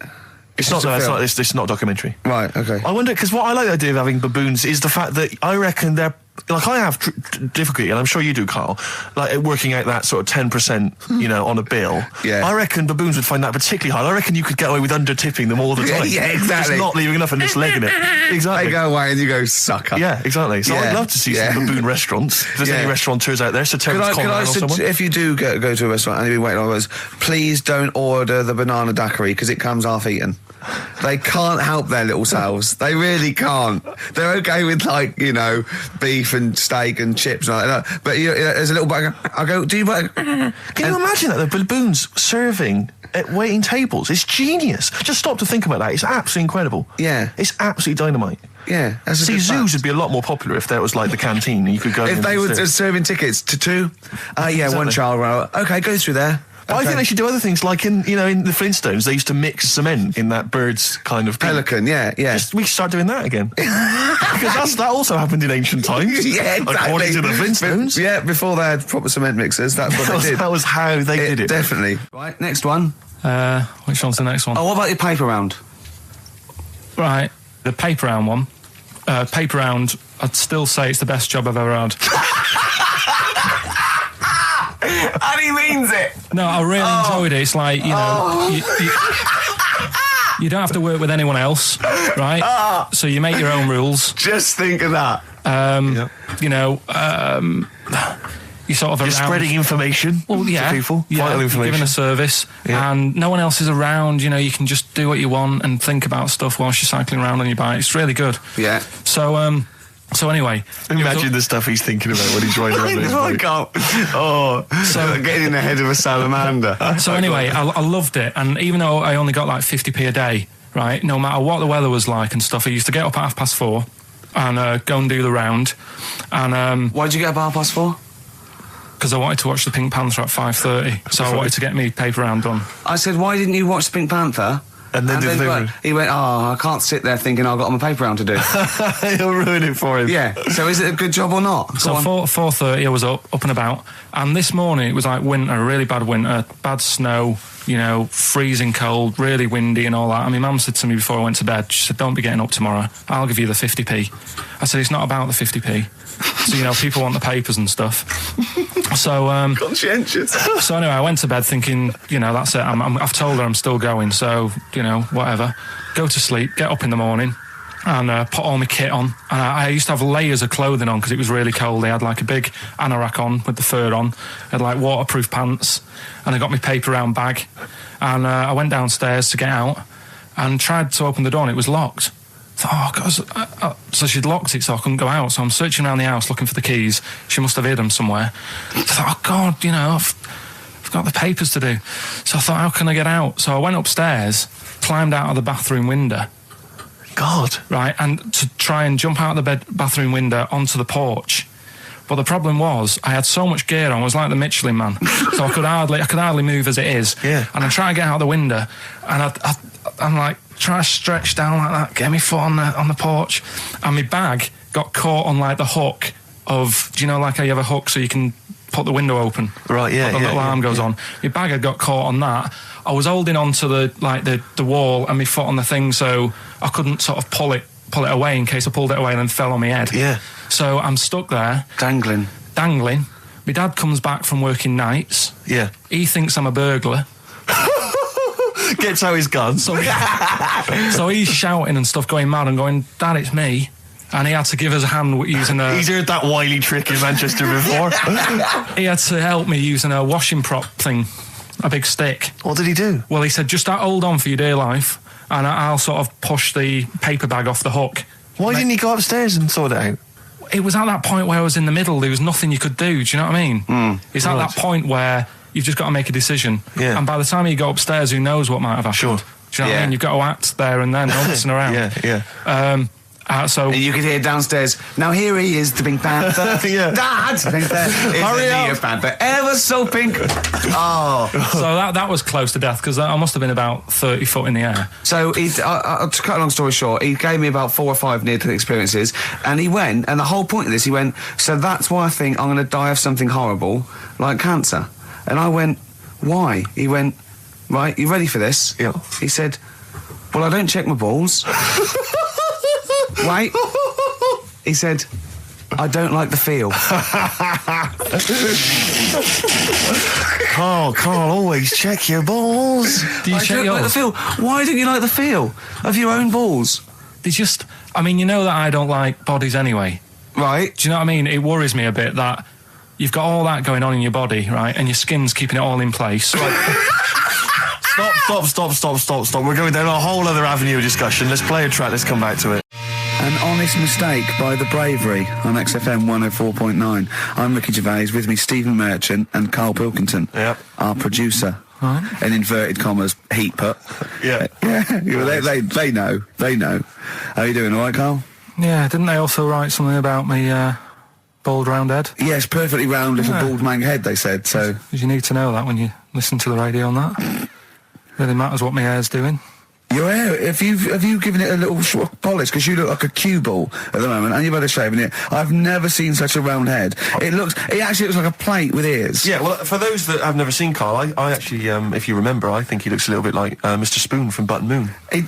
It's not. just a No, it's film. not. It's not a documentary. Right, okay. I wonder, because what I like the idea of having baboons is the fact that I reckon they're like, I have difficulty, and I'm sure you do, Carl, like working out that sort of 10%, you know, on a bill. Yeah. I reckon baboons would find that particularly hard. I reckon you could get away with under tipping them all the time. Yeah, exactly. Just not leaving enough and just legging it. Exactly. They go away and you go, sucker. Yeah, exactly. So Yeah. I'd love to see some baboon restaurants. If there's Yeah. any restaurateurs out there, so Could Terence I Conran or someone. if you do go to a restaurant and you've been waiting on those, please don't order the banana daiquiri because it comes half-eaten. They can't help their little selves. They really can't. They're okay with, like, you know, beef and steak and chips and all that. But there's a little bag. I go, do you... Can you imagine that, the baboons serving at waiting tables? It's genius. Just stop to think about that. It's absolutely incredible. Yeah. It's absolutely dynamite. Yeah, that's a See, good zoos fact. would be a lot more popular if there was like the canteen and you could go in If and they were serve. serving tickets to two, one Exactly. child. Well, okay, go through there. But I think they should do other things, like in the Flintstones, they used to mix cement in that bird's kind of beak. Pelican, yeah. We should start doing that again. Because that also happened in ancient times. Yeah, exactly. According to the Flintstones. Yeah, before they had proper cement mixers, that's what they did. That was how they did it. Definitely. Right, next one. Which one's the next one? Oh, what about your paper round? Right, the paper round one. Paper round, I'd still say it's the best job I've ever had. And he means it. No, I really enjoyed it. It's like, you know, you don't have to work with anyone else, right? So you make your own rules. Just think of that. You know, you're sort of You're around. spreading information Well, yeah, to people. yeah, Vital you're information. giving a service, and no one else is around. You know, you can just do what you want and think about stuff whilst you're cycling around on your bike. It's really good. Yeah. So anyway, Imagine the stuff he's thinking about when he's riding around his I bike. can't. Oh, so getting in the head of a salamander. So anyway, I loved it, and even though I only got like 50p a day, right, no matter what the weather was like and stuff, I used to get up at 4:30 and go and do the round. And Why did you get up at 4:30? because I wanted to watch the Pink Panther at 5:30, so I wanted to get me paper round done. I said, why didn't you watch Pink Panther? And then he went, I can't sit there thinking I've got my paper round to do. He'll ruin it for him. Yeah. So is it a good job or not? So 4:30 I was up and about, and this morning it was like winter, really bad winter, bad snow, you know, freezing cold, really windy and all that. And my mum said to me before I went to bed, she said, don't be getting up tomorrow, I'll give you the 50p. I said, it's not about the 50p. So, you know, people want the papers and stuff. So, conscientious. So anyway, I went to bed thinking, you know, that's it. I've told her I'm still going, so, you know, whatever. Go to sleep, get up in the morning, and put all my kit on. And I used to have layers of clothing on because it was really cold. I had like a big anorak on with the fur on. I had like waterproof pants, and I got my paper round bag. And I went downstairs to get out and tried to open the door, and it was locked. So she'd locked it so I couldn't go out. So I'm searching around the house looking for the keys. She must have hid them somewhere. I thought, oh God, you know, I've got the papers to do. So I thought, how can I get out? So I went upstairs, climbed out of the bathroom window. God. Right, and to try and jump out of the bathroom window onto the porch. But the problem was, I had so much gear on, I was like the Michelin Man. So I could hardly move as it is. Yeah. And I try to get out the window, and I'm like, try to stretch down like that, get my foot on the porch, and my bag got caught on like the hook of, do you know, like how you have a hook so you can put the window open? Right, yeah, the little arm goes on. My bag had got caught on that. I was holding on to the wall and my foot on the thing, so I couldn't sort of pull it away in case I pulled it away and then fell on my head. Yeah. So I'm stuck there. Dangling. My dad comes back from working nights. Yeah. He thinks I'm a burglar. Gets out his gun. So he's shouting and stuff, going mad and going, Dad, it's me. And he had to give us a hand using a... He's heard that wily trick in Manchester before. He had to help me using a washing prop thing, a big stick. What did he do? Well, he said, just hold on for your dear life, and I'll sort of push the paper bag off the hook. Why didn't he go upstairs and sort it out? It was at that point where I was in the middle. There was nothing you could do. Do you know what I mean? It's at that point where you've just got to make a decision. Yeah. And by the time you go upstairs, who knows what might have happened? Sure. Do you know what I mean? You've got to act there and then, not messing around. Yeah. So And you could hear downstairs, now here he is, the Pink Panther. Yeah. Dad! Hurry up! Panther, ever so pink. Oh. So that was close to death because I must have been about 30 foot in the air. So to cut a long story short, he gave me about 4 or 5 near-death experiences, and he went, and the whole point of this, he went, so that's why I think I'm going to die of something horrible, like cancer. And I went, why? He went, right, you ready for this? Yeah. He said, well, I don't check my balls. Wait. He said, I don't like the feel. Carl, always check your balls. Do you I check don't yours? like the feel. Why don't you like the feel of your own balls? They just... I mean, you know that I don't like bodies anyway. Right. Do you know what I mean? It worries me a bit that you've got all that going on in your body, right? And your skin's keeping it all in place. Stop. We're going down a whole other avenue of discussion. Let's play a track, let's come back to it. An honest mistake by The Bravery on XFM 104.9. I'm Ricky Gervais, with me Stephen Merchant and Karl Pilkington, Yep. our producer. In inverted commas, heat put. Yeah. They know. How are you doing, all right, Karl? Yeah, didn't they also write something about me bald round head? Yes, perfectly round little bald man head, they said, so... Because you need to know that when you listen to the radio on that. Really matters what my hair's doing. Your hair, have you given it a little polish? Because you look like a cue ball at the moment, and you've had a shave in it. I've never seen such a round head. It actually looks like a plate with ears. Yeah, well, for those that have never seen Carl, I actually, if you remember, I think he looks a little bit like Mr. Spoon from Button Moon. He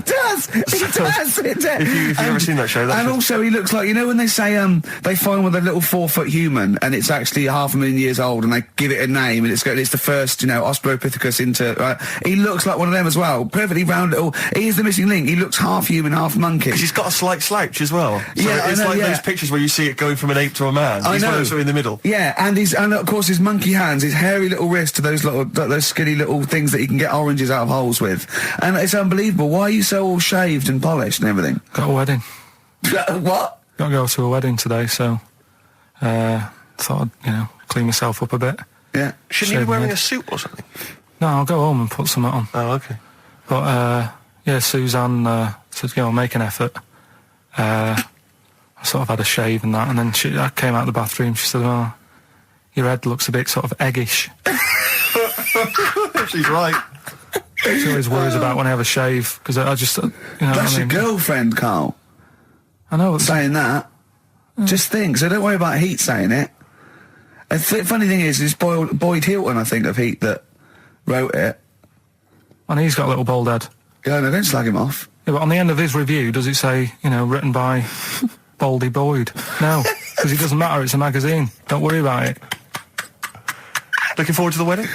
He does. If you've ever seen that show, that's and also he looks like, you know, when they say they find with a little 4-foot human and it's actually 500,000 years old and they give it a name and it's the first, you know, Australopithecus into. He looks like one of them as well. Perfectly round little. He is the missing link. He looks half human, half monkey. Because he's got a slight slouch as well. So Yeah, it's I know, like yeah. those pictures where you see it going from an ape to a man. He's one of those in the middle. Yeah, and of course his monkey hands, his hairy little wrist to those skinny little things that you can get oranges out of holes with, and it's unbelievable. Why are you so all shaved and polished and everything? Got a wedding. What? Got to go to a wedding today, so thought I'd, you know, clean myself up a bit. Yeah. Shouldn't you be wearing a suit or something? No, I'll go home and put something on. Oh, okay. But yeah, Suzanne said, you know, make an effort. I sort of had a shave and that, and then I came out of the bathroom. She said, "Oh, your head looks a bit sort of eggish." She's right. She always worries about when I have a shave because I just, you know, That's I mean, your girlfriend, Carl. I know. Saying that. Just think. So don't worry about Heat saying it. The funny thing is, it's Boyd Hilton, I think, of Heat that wrote it. And he's got a little bald head. Yeah, no, don't slag him off. Yeah, but on the end of his review, does it say, you know, written by Baldy Boyd? No, because it doesn't matter. It's a magazine. Don't worry about it. Looking forward to the wedding?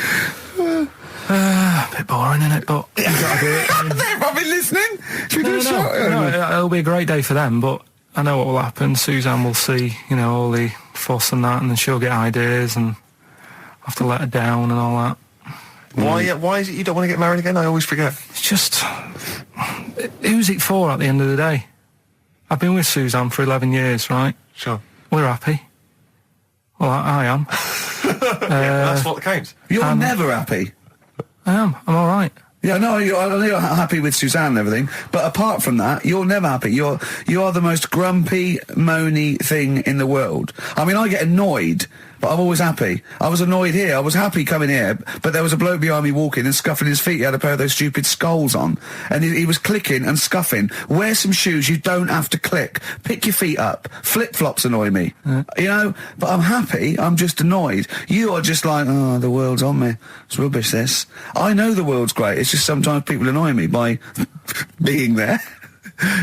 A bit boring, isn't it? But you got to do it. They're probably listening. Should we do a shot? No, it'll be a great day for them, but I know what will happen. Suzanne will see, you know, all the fuss and that, and then she'll get ideas, and I'll have to let her down and all that. Why is it you don't want to get married again? I always forget. It's just, who's it for at the end of the day? I've been with Suzanne for 11 years, right? Sure. We're happy. Well, I am. That's what counts. You're never happy. I am. I'm all right. Yeah, no, I know you're happy with Suzanne and everything, but apart from that, you're never happy. You are the most grumpy, moany thing in the world. I mean, I get annoyed, but I'm always happy. I was annoyed here. I was happy coming here, but there was a bloke behind me walking and scuffing his feet. He had a pair of those stupid skulls on, and he was clicking and scuffing. Wear some shoes. You don't have to click. Pick your feet up. Flip-flops annoy me. You know? But I'm happy. I'm just annoyed. You are just like, oh, the world's on me. It's rubbish, this. I know the world's great. It's just sometimes people annoy me by being there.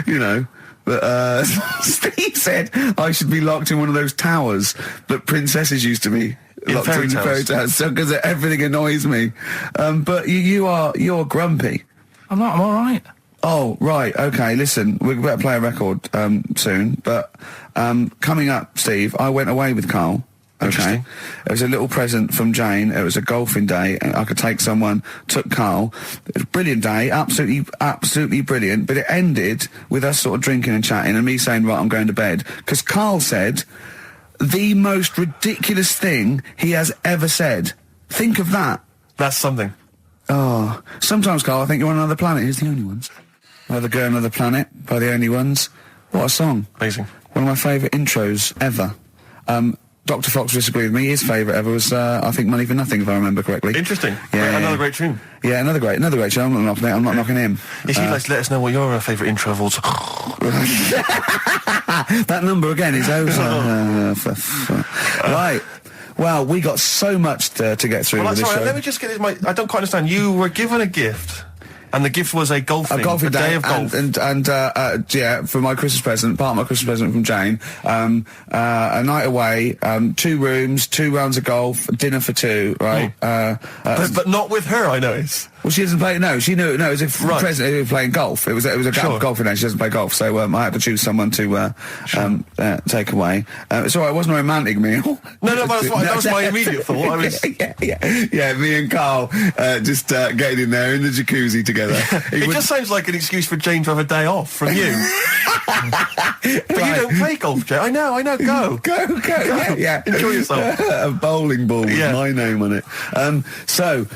You know? But Steve said I should be locked in one of those towers that princesses used to be locked in fairy tales, because everything annoys me. But you're grumpy. I'm not. I'm all right. Oh, right. Okay, listen, we better play a record soon. But coming up, Steve, I went away with Carl. Okay. It was a little present from Jane. It was a golfing day. I could take someone, took Carl. It was a brilliant day, absolutely brilliant. But it ended with us sort of drinking and chatting and me saying, right, I'm going to bed. Because Carl said the most ridiculous thing he has ever said. Think of that. That's something. Oh, sometimes, Carl, I think you're on another planet. Here's The Only Ones. Another Girl, Another Planet by The Only Ones. What a song. Amazing. One of my favourite intros ever. Dr. Fox disagreed with me. His favourite ever was, I think, Money for Nothing, if I remember correctly. Interesting. Yeah, Another great tune. Yeah, another great tune. I'm not knocking him. If you'd like to let us know what your favourite intro of all time. That number again is over. Right. Well, we got so much to get through with this show. Let me just get this. I don't quite understand. You were given a gift. And the gift was a golfing day of golf. And yeah, for my Christmas present, part of my Christmas present from Jane, a night away, 2 rooms, 2 rounds of golf, dinner for 2, right? But not with her, I notice. Well, she doesn't play. No, she knew. No, it was a present. It was playing golf. It was a golfing day. She doesn't play golf, so I had to choose someone to take away. It's all right. It wasn't a romantic meal. No, but that was my immediate thought. I was yeah. Me and Carl just getting in there in the jacuzzi together. It just sounds like an excuse for Jane to have a day off from you. But you don't play golf, Jane. I know. Go. Yeah. Enjoy yourself. A bowling ball with my name on it. So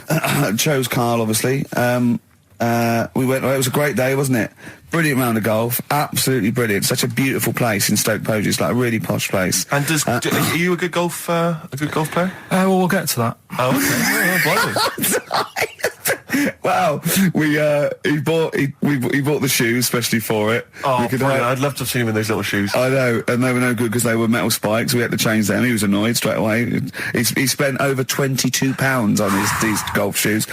chose Carl, obviously. We went. It was a great day, wasn't it? Brilliant round of golf. Absolutely brilliant. Such a beautiful place in Stoke Poges. It's like a really posh place. And are you a good golf player? Well, we'll get to that. Oh, okay. Well, he bought the shoes especially for it. Oh, I'd love to have seen him in those little shoes. I know, and they were no good because they were metal spikes. We had to change them. He was annoyed straight away. He spent over £22 on these golf shoes.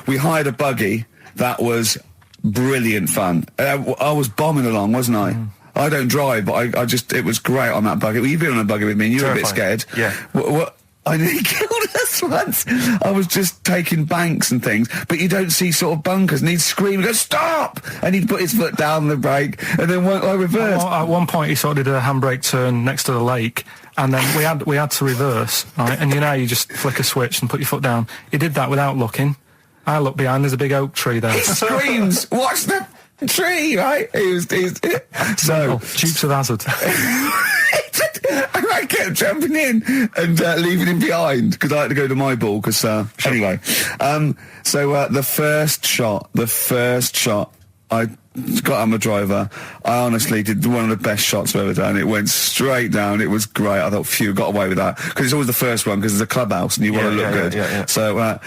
We hired a buggy that was brilliant fun. I was bombing along, wasn't I? I don't drive, but it was great on that buggy. You've been on a buggy with me and you were a bit scared. Yeah. What I nearly killed us once. I was just taking banks and things, but you don't see sort of bunkers, and he'd scream and go, stop! And he'd put his foot down the brake, and then I reversed. At one point, he sort of did a handbrake turn next to the lake, and then we had to reverse, right? And you just flick a switch and put your foot down. He did that without looking. I looked behind, there's a big oak tree there. He screams, watch the tree, right? He's so... Dukes of Hazzard. I kept jumping in and leaving him behind because I had to go to my ball. Anyway, so the first shot, I got on the driver. I honestly did one of the best shots I've ever done. It went straight down. It was great. I thought, phew, got away with that because it's always the first one because it's a clubhouse and you want to look good. Yeah. So.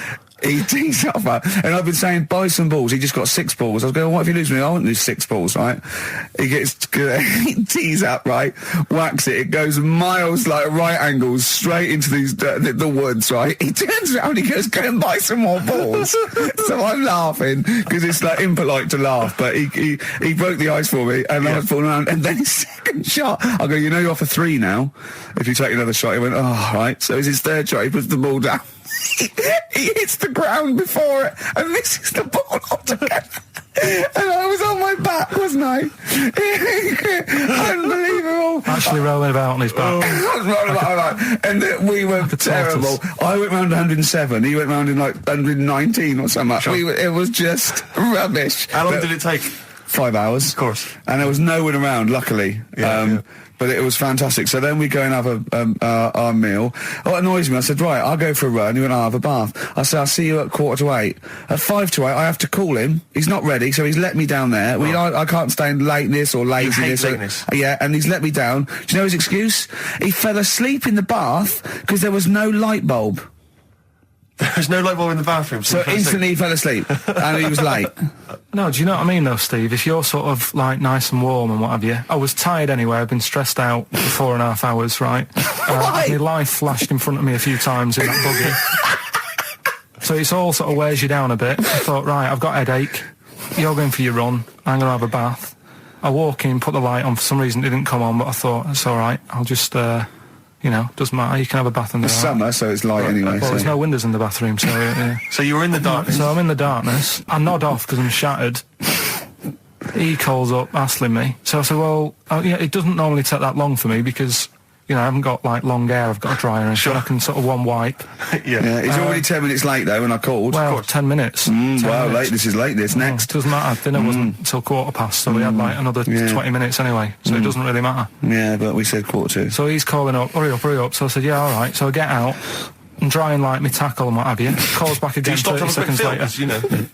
He tees up, and I've been saying, buy some balls. He just got 6 balls. I was going, what if you lose me? I won't lose 6 balls, right? He tees up, right? Whacks it. It goes miles, like right angles, straight into these the woods, right? He turns around, he goes, go and buy some more balls. So I'm laughing because it's like impolite to laugh, but he broke the ice for me, and I was falling around. And then his second shot, I go, you're off for 3 now. If you take another shot, he went, oh, right. So it's his third shot. He puts the ball down. He hits the ground before it and misses the ball altogether. And I was on my back, wasn't I? Unbelievable. Actually rolling about on his back. I was rolling about, and we were terrible. I went round 107. He went round in like 119 or something. Sure. It was just rubbish. How long did it take? 5 hours. Of course. And there was no one around, luckily. But it was fantastic. So then we go and have our meal. What annoys me, I said, right, I'll go for a run. He went, I'll have a bath. I said, I'll see you at 7:45. At 7:55, I have to call him. He's not ready, so he's let me down there. I can't stand lateness or laziness. Yeah, and he's let me down. Do you know his excuse? He fell asleep in the bath because there was no light bulb. There's no light bulb in the bathroom. So instantly he fell asleep, and he was late. No, do you know what I mean though, Steve? If you're sort of like nice and warm and what have you, I was tired anyway. I've been stressed out for 4.5 hours, right? My life flashed in front of me a few times in that buggy. So it's all sort of wears you down a bit. I thought, right, I've got a headache. You're going for your run. I'm going to have a bath. I walk in, put the light on. For some reason it didn't come on, but I thought, it's all right. I'll just... doesn't matter. You can have a bath in there. It's summer, so it's light anyway. Well, there's no windows in the bathroom, so... Yeah. So you were in the darkness? So I'm in the darkness. I nod off because I'm shattered. He calls up, hassling me. So I said, well, it doesn't normally take that long for me because, I haven't got, like, long hair. I've got a dryer and I can sort of one wipe. Yeah. He's already 10 minutes late, though, when I called. Well, 10 minutes. 10 wow, minutes. late. This is late, this. Next. Doesn't matter. Dinner wasn't until 7:15, so we had, like, another 20 minutes anyway, so it doesn't really matter. Yeah, but we said 7:45. So he's calling up, hurry up. So I said, yeah, all right. So I get out and dry and like my tackle and what have you. Calls back again 30 seconds later.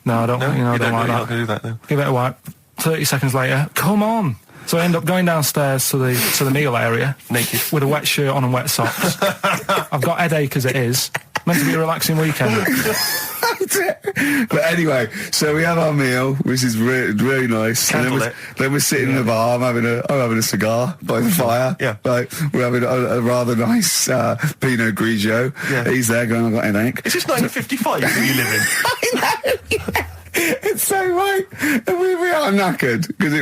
No, I don't. I don't like that. Not gonna do that, no. Give it a wipe. 30 seconds later, come on. So I end up going downstairs to the meal area, naked, with a wet shirt on and wet socks. I've got headache as it is. Meant to be a relaxing weekend. But anyway, so we have our meal, which is really nice. And then we're sitting in the bar. I'm having a cigar by the fire. Yeah. Like, we're having a rather nice Pinot Grigio. Yeah. He's there going, I've got headache. Is this 1955 that you live in? I know, yeah. It's so right. And we are knackered because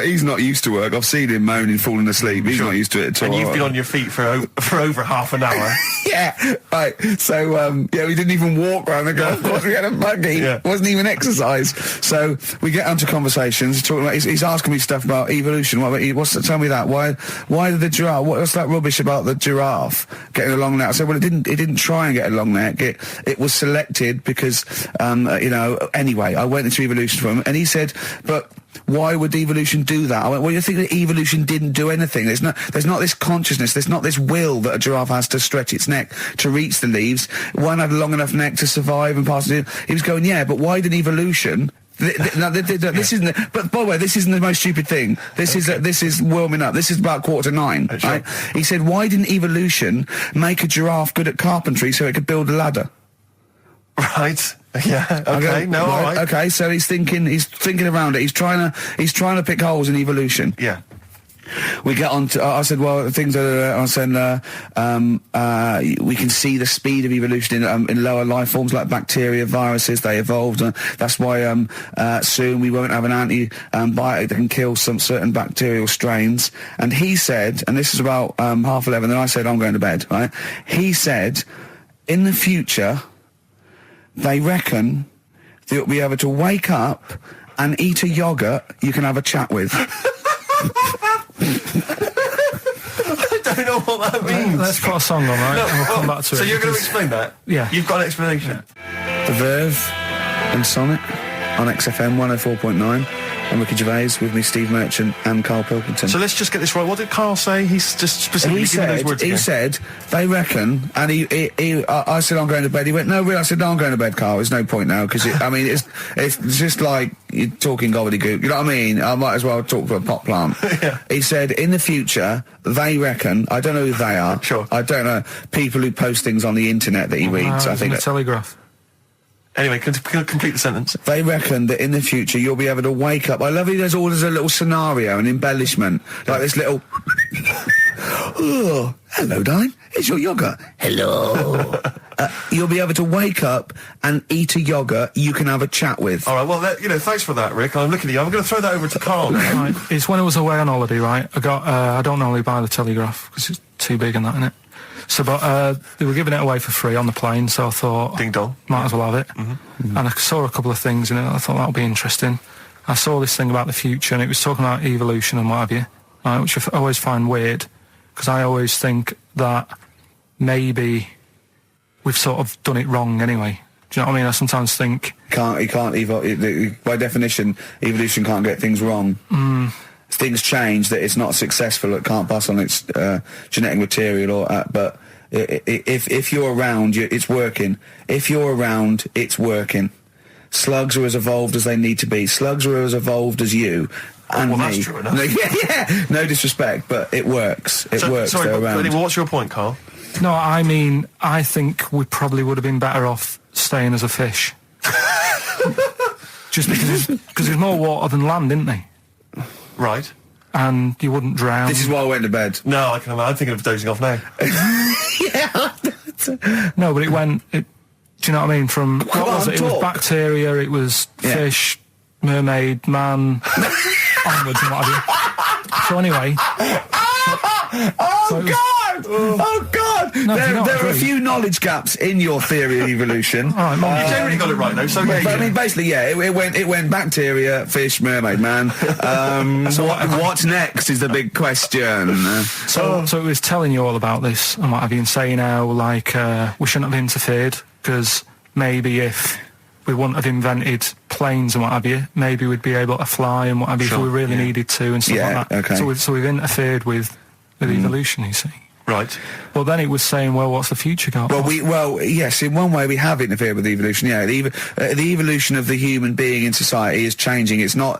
he's not used to work. I've seen him moaning, falling asleep. He's not used to it at all. And you've been on your feet for over half an hour. Yeah, right. So we didn't even walk around the golf course. We had a buggy. Yeah. It wasn't even exercise. So we get onto conversations. He's asking me stuff about evolution. Tell me that. Why did the giraffe? What's that rubbish about the giraffe getting a long neck? I said, well, it didn't try and get a long neck. It was selected because anyway. I went into evolution for him, and he said, but why would evolution do that? I went, well, you think that evolution didn't do anything? There's not this consciousness, there's not this will that a giraffe has to stretch its neck to reach the leaves. One had a long enough neck to survive and pass it. He was going, yeah, but why did evolution... this isn't. But by the way, this isn't the most stupid thing. This is warming up. This is about 8:45. Sure. Right? He said, why didn't evolution make a giraffe good at carpentry so it could build a ladder? Right. Yeah. Okay. No. All right. Okay. So he's thinking around it. He's trying to pick holes in evolution. Yeah. We get on to, I said, well, things are, I said, we can see the speed of evolution in lower life forms like bacteria, viruses, they evolved. That's why soon we won't have an antibiotic that can kill some certain bacterial strains. And he said, and this is about 11:30, and I said, I'm going to bed, right? He said, in the future, they reckon that you'll be able to wake up and eat a yoghurt you can have a chat with. I don't know what that means. Let's put a song on, right? And we'll come back to it. So you're going to explain that? Yeah. You've got an explanation? The Verve and Sonic on XFM 104.9. I'm Ricky Gervais, with me Steve Merchant and Karl Pilkington. So let's just get this right. What did Carl say? He's just specifically giving those words again. He said, they reckon, and I said, I'm going to bed. He went, no, really? I said, no, I'm going to bed, Carl. There's no point now, because, I mean, it's just like you're talking gobbledygook. You know what I mean? I might as well talk to a pot plant. Yeah. He said, in the future, they reckon, I don't know who they are. Sure. I don't know, people who post things on the internet that he reads. I think the Telegraph. Anyway, complete the sentence. They reckon that in the future you'll be able to wake up. I love it. There's a little scenario, an embellishment, like this little. Oh, hello, darling. It's your yogurt. Hello. You'll be able to wake up and eat a yogurt you can have a chat with. All right. Well, thanks for that, Rick. I'm looking at you. I'm going to throw that over to Carl now. Right. It's when I was away on holiday, right? I got. I don't normally buy the Telegraph because it's too big and that, innit? So, but they were giving it away for free on the plane, so I thought, ding dong, might as well have it. Mm-hmm. And I saw a couple of things in it. I thought that would be interesting. I saw this thing about the future, and it was talking about evolution and what have you, right, which I always find weird, because I always think that maybe we've sort of done it wrong anyway. Do you know what I mean? I sometimes think You can't evolve. By definition, evolution can't get things wrong. Things change, that it's not successful, it can't pass on its genetic material, but if you're around, it's working. If you're around, it's working. Slugs are as evolved as they need to be. Slugs are as evolved as you and me. That's true enough. Yeah. No disrespect, but it works. It works. Sorry, they're around. anyway, what's your point, Carl? No, I mean, I think we probably would have been better off staying as a fish. Just because there's more water than land, isn't there? Right. And you wouldn't drown. This is why I went to bed. No, I can imagine. I'm thinking of dozing off now. No, but it went. Do you know what I mean? From what was it? It was bacteria. It was fish, mermaid, man, onwards and what have you. So anyway. Oh God! No, there are a few knowledge gaps in your theory of evolution. All right, you generally got it right though. So I mean, basically, it went bacteria, fish, mermaid, man. What's next is the big question. So it was telling you all about this and what have you, and saying how like we shouldn't have interfered, because maybe if we wouldn't have invented planes and what have you, maybe we'd be able to fly and what have you if we really needed to and stuff like that. Okay. So we've interfered with evolution, you see. Right. Well, then it was saying, well, what's the future got? Well, yes, in one way we have interfered with evolution. Yeah, the evolution of the human being in society is changing. It's no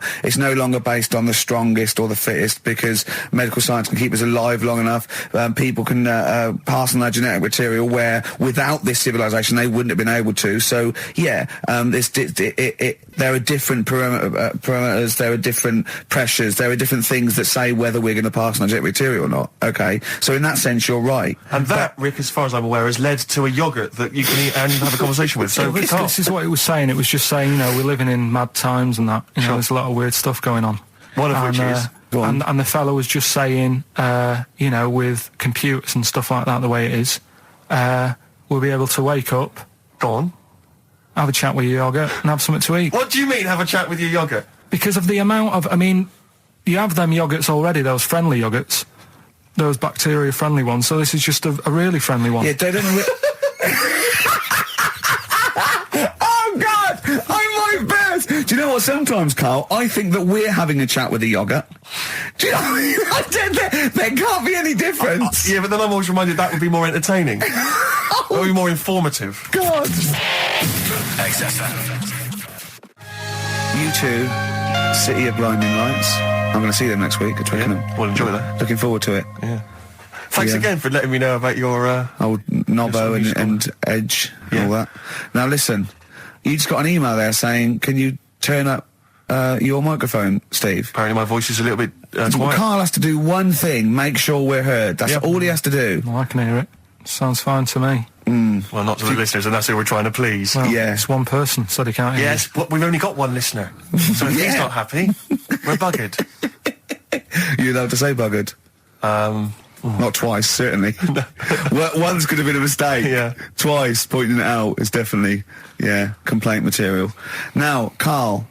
longer based on the strongest or the fittest, because medical science can keep us alive long enough. People can pass on their genetic material where without this civilization they wouldn't have been able to. So yeah, there are different parameters, there are different pressures, there are different things that say whether we're going to pass on our genetic material or not. Okay, so in that sense you're right. And that, Rick, as far as I'm aware, has led to a yoghurt that you can eat and have a conversation with. So this is what it was saying. It was just saying, you know, we're living in mad times and that. You know, there's a lot of weird stuff going on. One of which is... And the fellow was just saying, you know, with computers and stuff like that, the way it is, we'll be able to wake up... Go on. Have a chat with your yoghurt and have something to eat. What do you mean, have a chat with your yoghurt? Because of the amount of... I mean, you have them yoghurts already, those friendly yoghurts. Those bacteria-friendly ones, so this is just a really friendly one. Yeah, they don't... Oh, God! I'm my best! Do you know what, sometimes, Carl, I think that we're having a chat with a yoghurt. Do you know what I mean? There can't be any difference. Yeah, but then I'm always reminded that would be more entertaining. That would be more informative. God! XFM. U2, City of Blinding Lights. I'm going to see them next week at Twickenham. Well, enjoy that. Looking forward to it. Yeah. Thanks again for letting me know about your... old Nobbo and Edge and all that. Now listen, you just got an email there saying, can you turn up your microphone, Steve? Apparently my voice is a little bit quiet. Carl has to do one thing, make sure we're heard. That's all he has to do. Well, I can hear it. Sounds fine to me. Well, not to the listeners, and that's who we're trying to please. Well, Yeah. It's one person, so they can't hear Yes, but we've only got one listener. So if he's not happy, we're buggered. You're allowed to say buggered. Not twice, certainly. Once could have been a mistake. Yeah. Twice, pointing it out is definitely, complaint material. Now, Carl,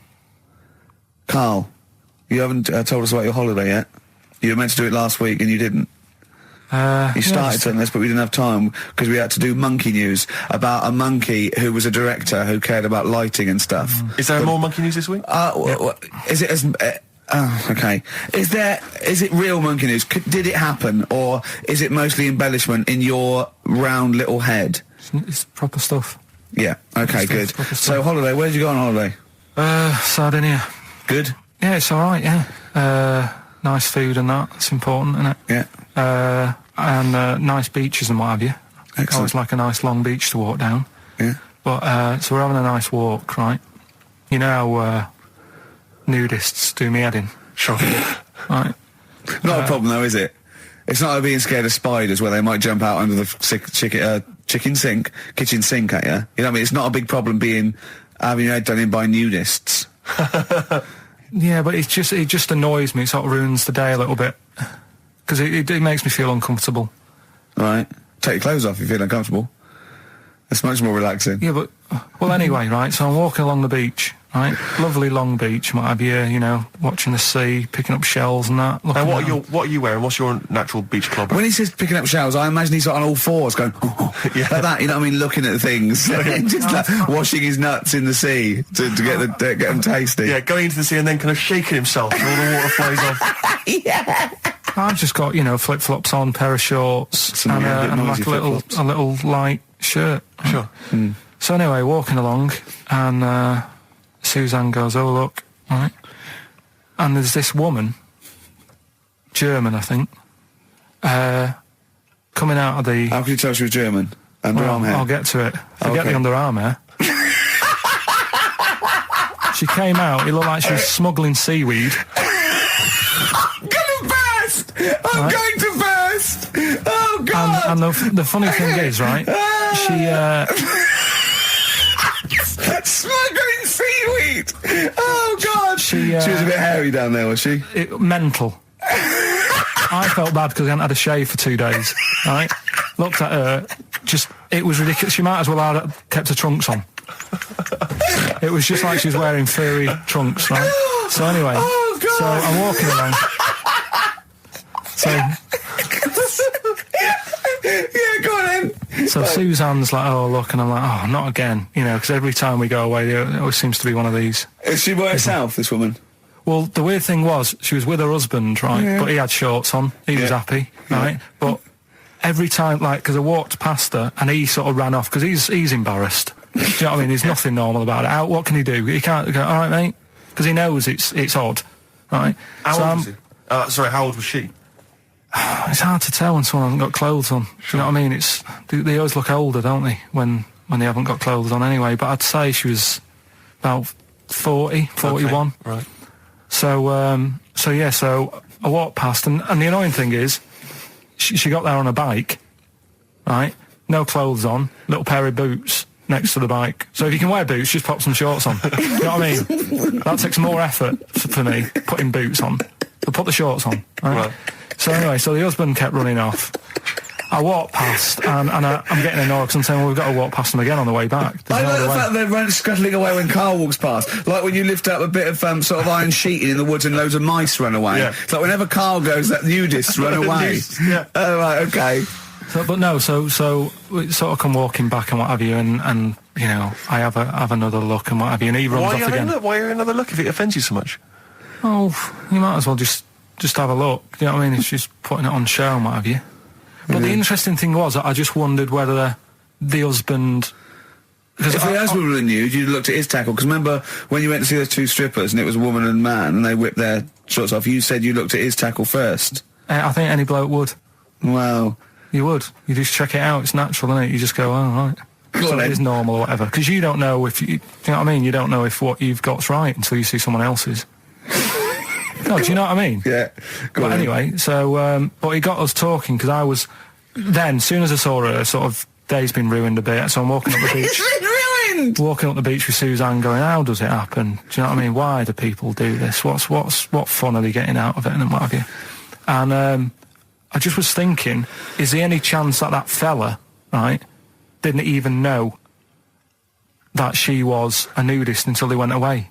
you haven't told us about your holiday yet. You were meant to do it last week and you didn't. You started telling us, but we didn't have time because we had to do monkey news about a monkey who was a director who cared about lighting and stuff. Is there more monkey news this week? Is it as... okay. Is it real monkey news? Did it happen, or is it mostly embellishment in your round little head? It's proper stuff. Yeah. Okay. Good. Proper So stuff. holiday. Where did you go on holiday? Sardinia. Good. Yeah, it's all right. Yeah. Nice food and that. It's important, isn't it? Yeah. And nice beaches and what have you. Excellent. Always like a nice long beach to walk down. Yeah. But so we're having a nice walk, right? You know how nudists do me head in. Sure. Right. Not a problem though, is it? It's not like being scared of spiders where they might jump out under the kitchen sink at you. You know what I mean? It's not a big problem having your head done in by nudists. Yeah, but it just annoys me. It sort of ruins the day a little bit because it makes me feel uncomfortable. Right. Take your clothes off if you feel uncomfortable. It's much more relaxing. Yeah, but well, anyway, right. So I'm walking along the beach, right? Lovely long beach, what have you? You know, watching the sea, picking up shells and that. And what are you wearing? What's your natural beach club? When he says picking up shells, I imagine he's on all fours going, like that, you know what I mean, looking at things. Just like washing his nuts in the sea to get them tasty. Yeah, going into the sea and then kind of shaking himself and all the water flows off. Yeah. I've just got, flip-flops on, pair of shorts, and like a little light shirt. Sure. So anyway, walking along, and Suzanne goes, "Oh look," right? And there's this woman, German, I think, coming out of the. How can you tell she was German? Underarm hair. I'll get to it. Forget the underarm hair. She came out. It looked like she was smuggling seaweed. I'm gonna burst! I'm going to burst! Oh God! And the funny thing is, right? She. Smuggling seaweed! Oh God! She was a bit hairy down there, was she? Mental. I felt bad because I hadn't had a shave for 2 days, right? Looked at her, it was ridiculous. She might as well have kept her trunks on. It was just like she was wearing furry trunks, right? So anyway, so I'm walking along. Yeah, go on then. So Suzanne's like, "Oh, look," and I'm like, "Oh, not again," because every time we go away, there always seems to be one of these. Is she by herself, this woman? Well, the weird thing was, she was with her husband, right? Yeah. But he had shorts on. He was happy, right? But every time, because I walked past her, and he sort of ran off, because he's embarrassed. Do you know what I mean? There's nothing normal about it. What can he do? He can't go, "All right, mate," because he knows it's odd, right? How old was he? Sorry, how old was she? It's hard to tell when someone hasn't got clothes on. Sure. Do you know what I mean? They always look older, don't they, when they haven't got clothes on anyway. But I'd say she was about 40, 41. Okay, right. So I walked past, and the annoying thing is, she got there on a bike, right? No clothes on, little pair of boots next to the bike. So if you can wear boots, just pop some shorts on. You know what I mean? That takes more effort for me, putting boots on. So put the shorts on, right? So anyway, the husband kept running off. I walked past, and I'm getting annoyed because I'm saying, "Well, we've got to walk past them again on the way back." I like the fact that they're scuttling away when Carl walks past. Like when you lift up a bit of sort of iron sheeting in the woods and loads of mice run away. Yeah. It's like whenever Carl goes, that nudists run away. Yeah. Oh, right, okay. So we sort of come walking back and what have you, and I have another look and what have you, and he runs off again. Why are you another look if it offends you so much? Oh, you might as well just have a look. Do you know what I mean? It's just putting it on show and what have you. But the interesting thing was, I just wondered whether the husband... If the husband were nude, you'd looked at his tackle. Because remember, when you went to see those two strippers, and it was a woman and man, and they whipped their shorts off, you said you looked at his tackle first. I think any bloke would. Wow. You would. You just check it out. It's natural, isn't it? You just go, "Oh, right." so it is normal or whatever. Because you don't know if you know what I mean? You don't know if what you've got's right until you see someone else's. No, do you know what I mean? Yeah. But anyway, so, but he got us talking, because I was, then, as soon as I saw her, sort of, day's been ruined a bit, so I'm walking up the beach. It's been ruined! Walking up the beach with Suzanne going, how does it happen? Do you know what I mean? Why do people do this? What fun are they getting out of it and what have you? And, I just was thinking, is there any chance that fella, right, didn't even know that she was a nudist until they went away?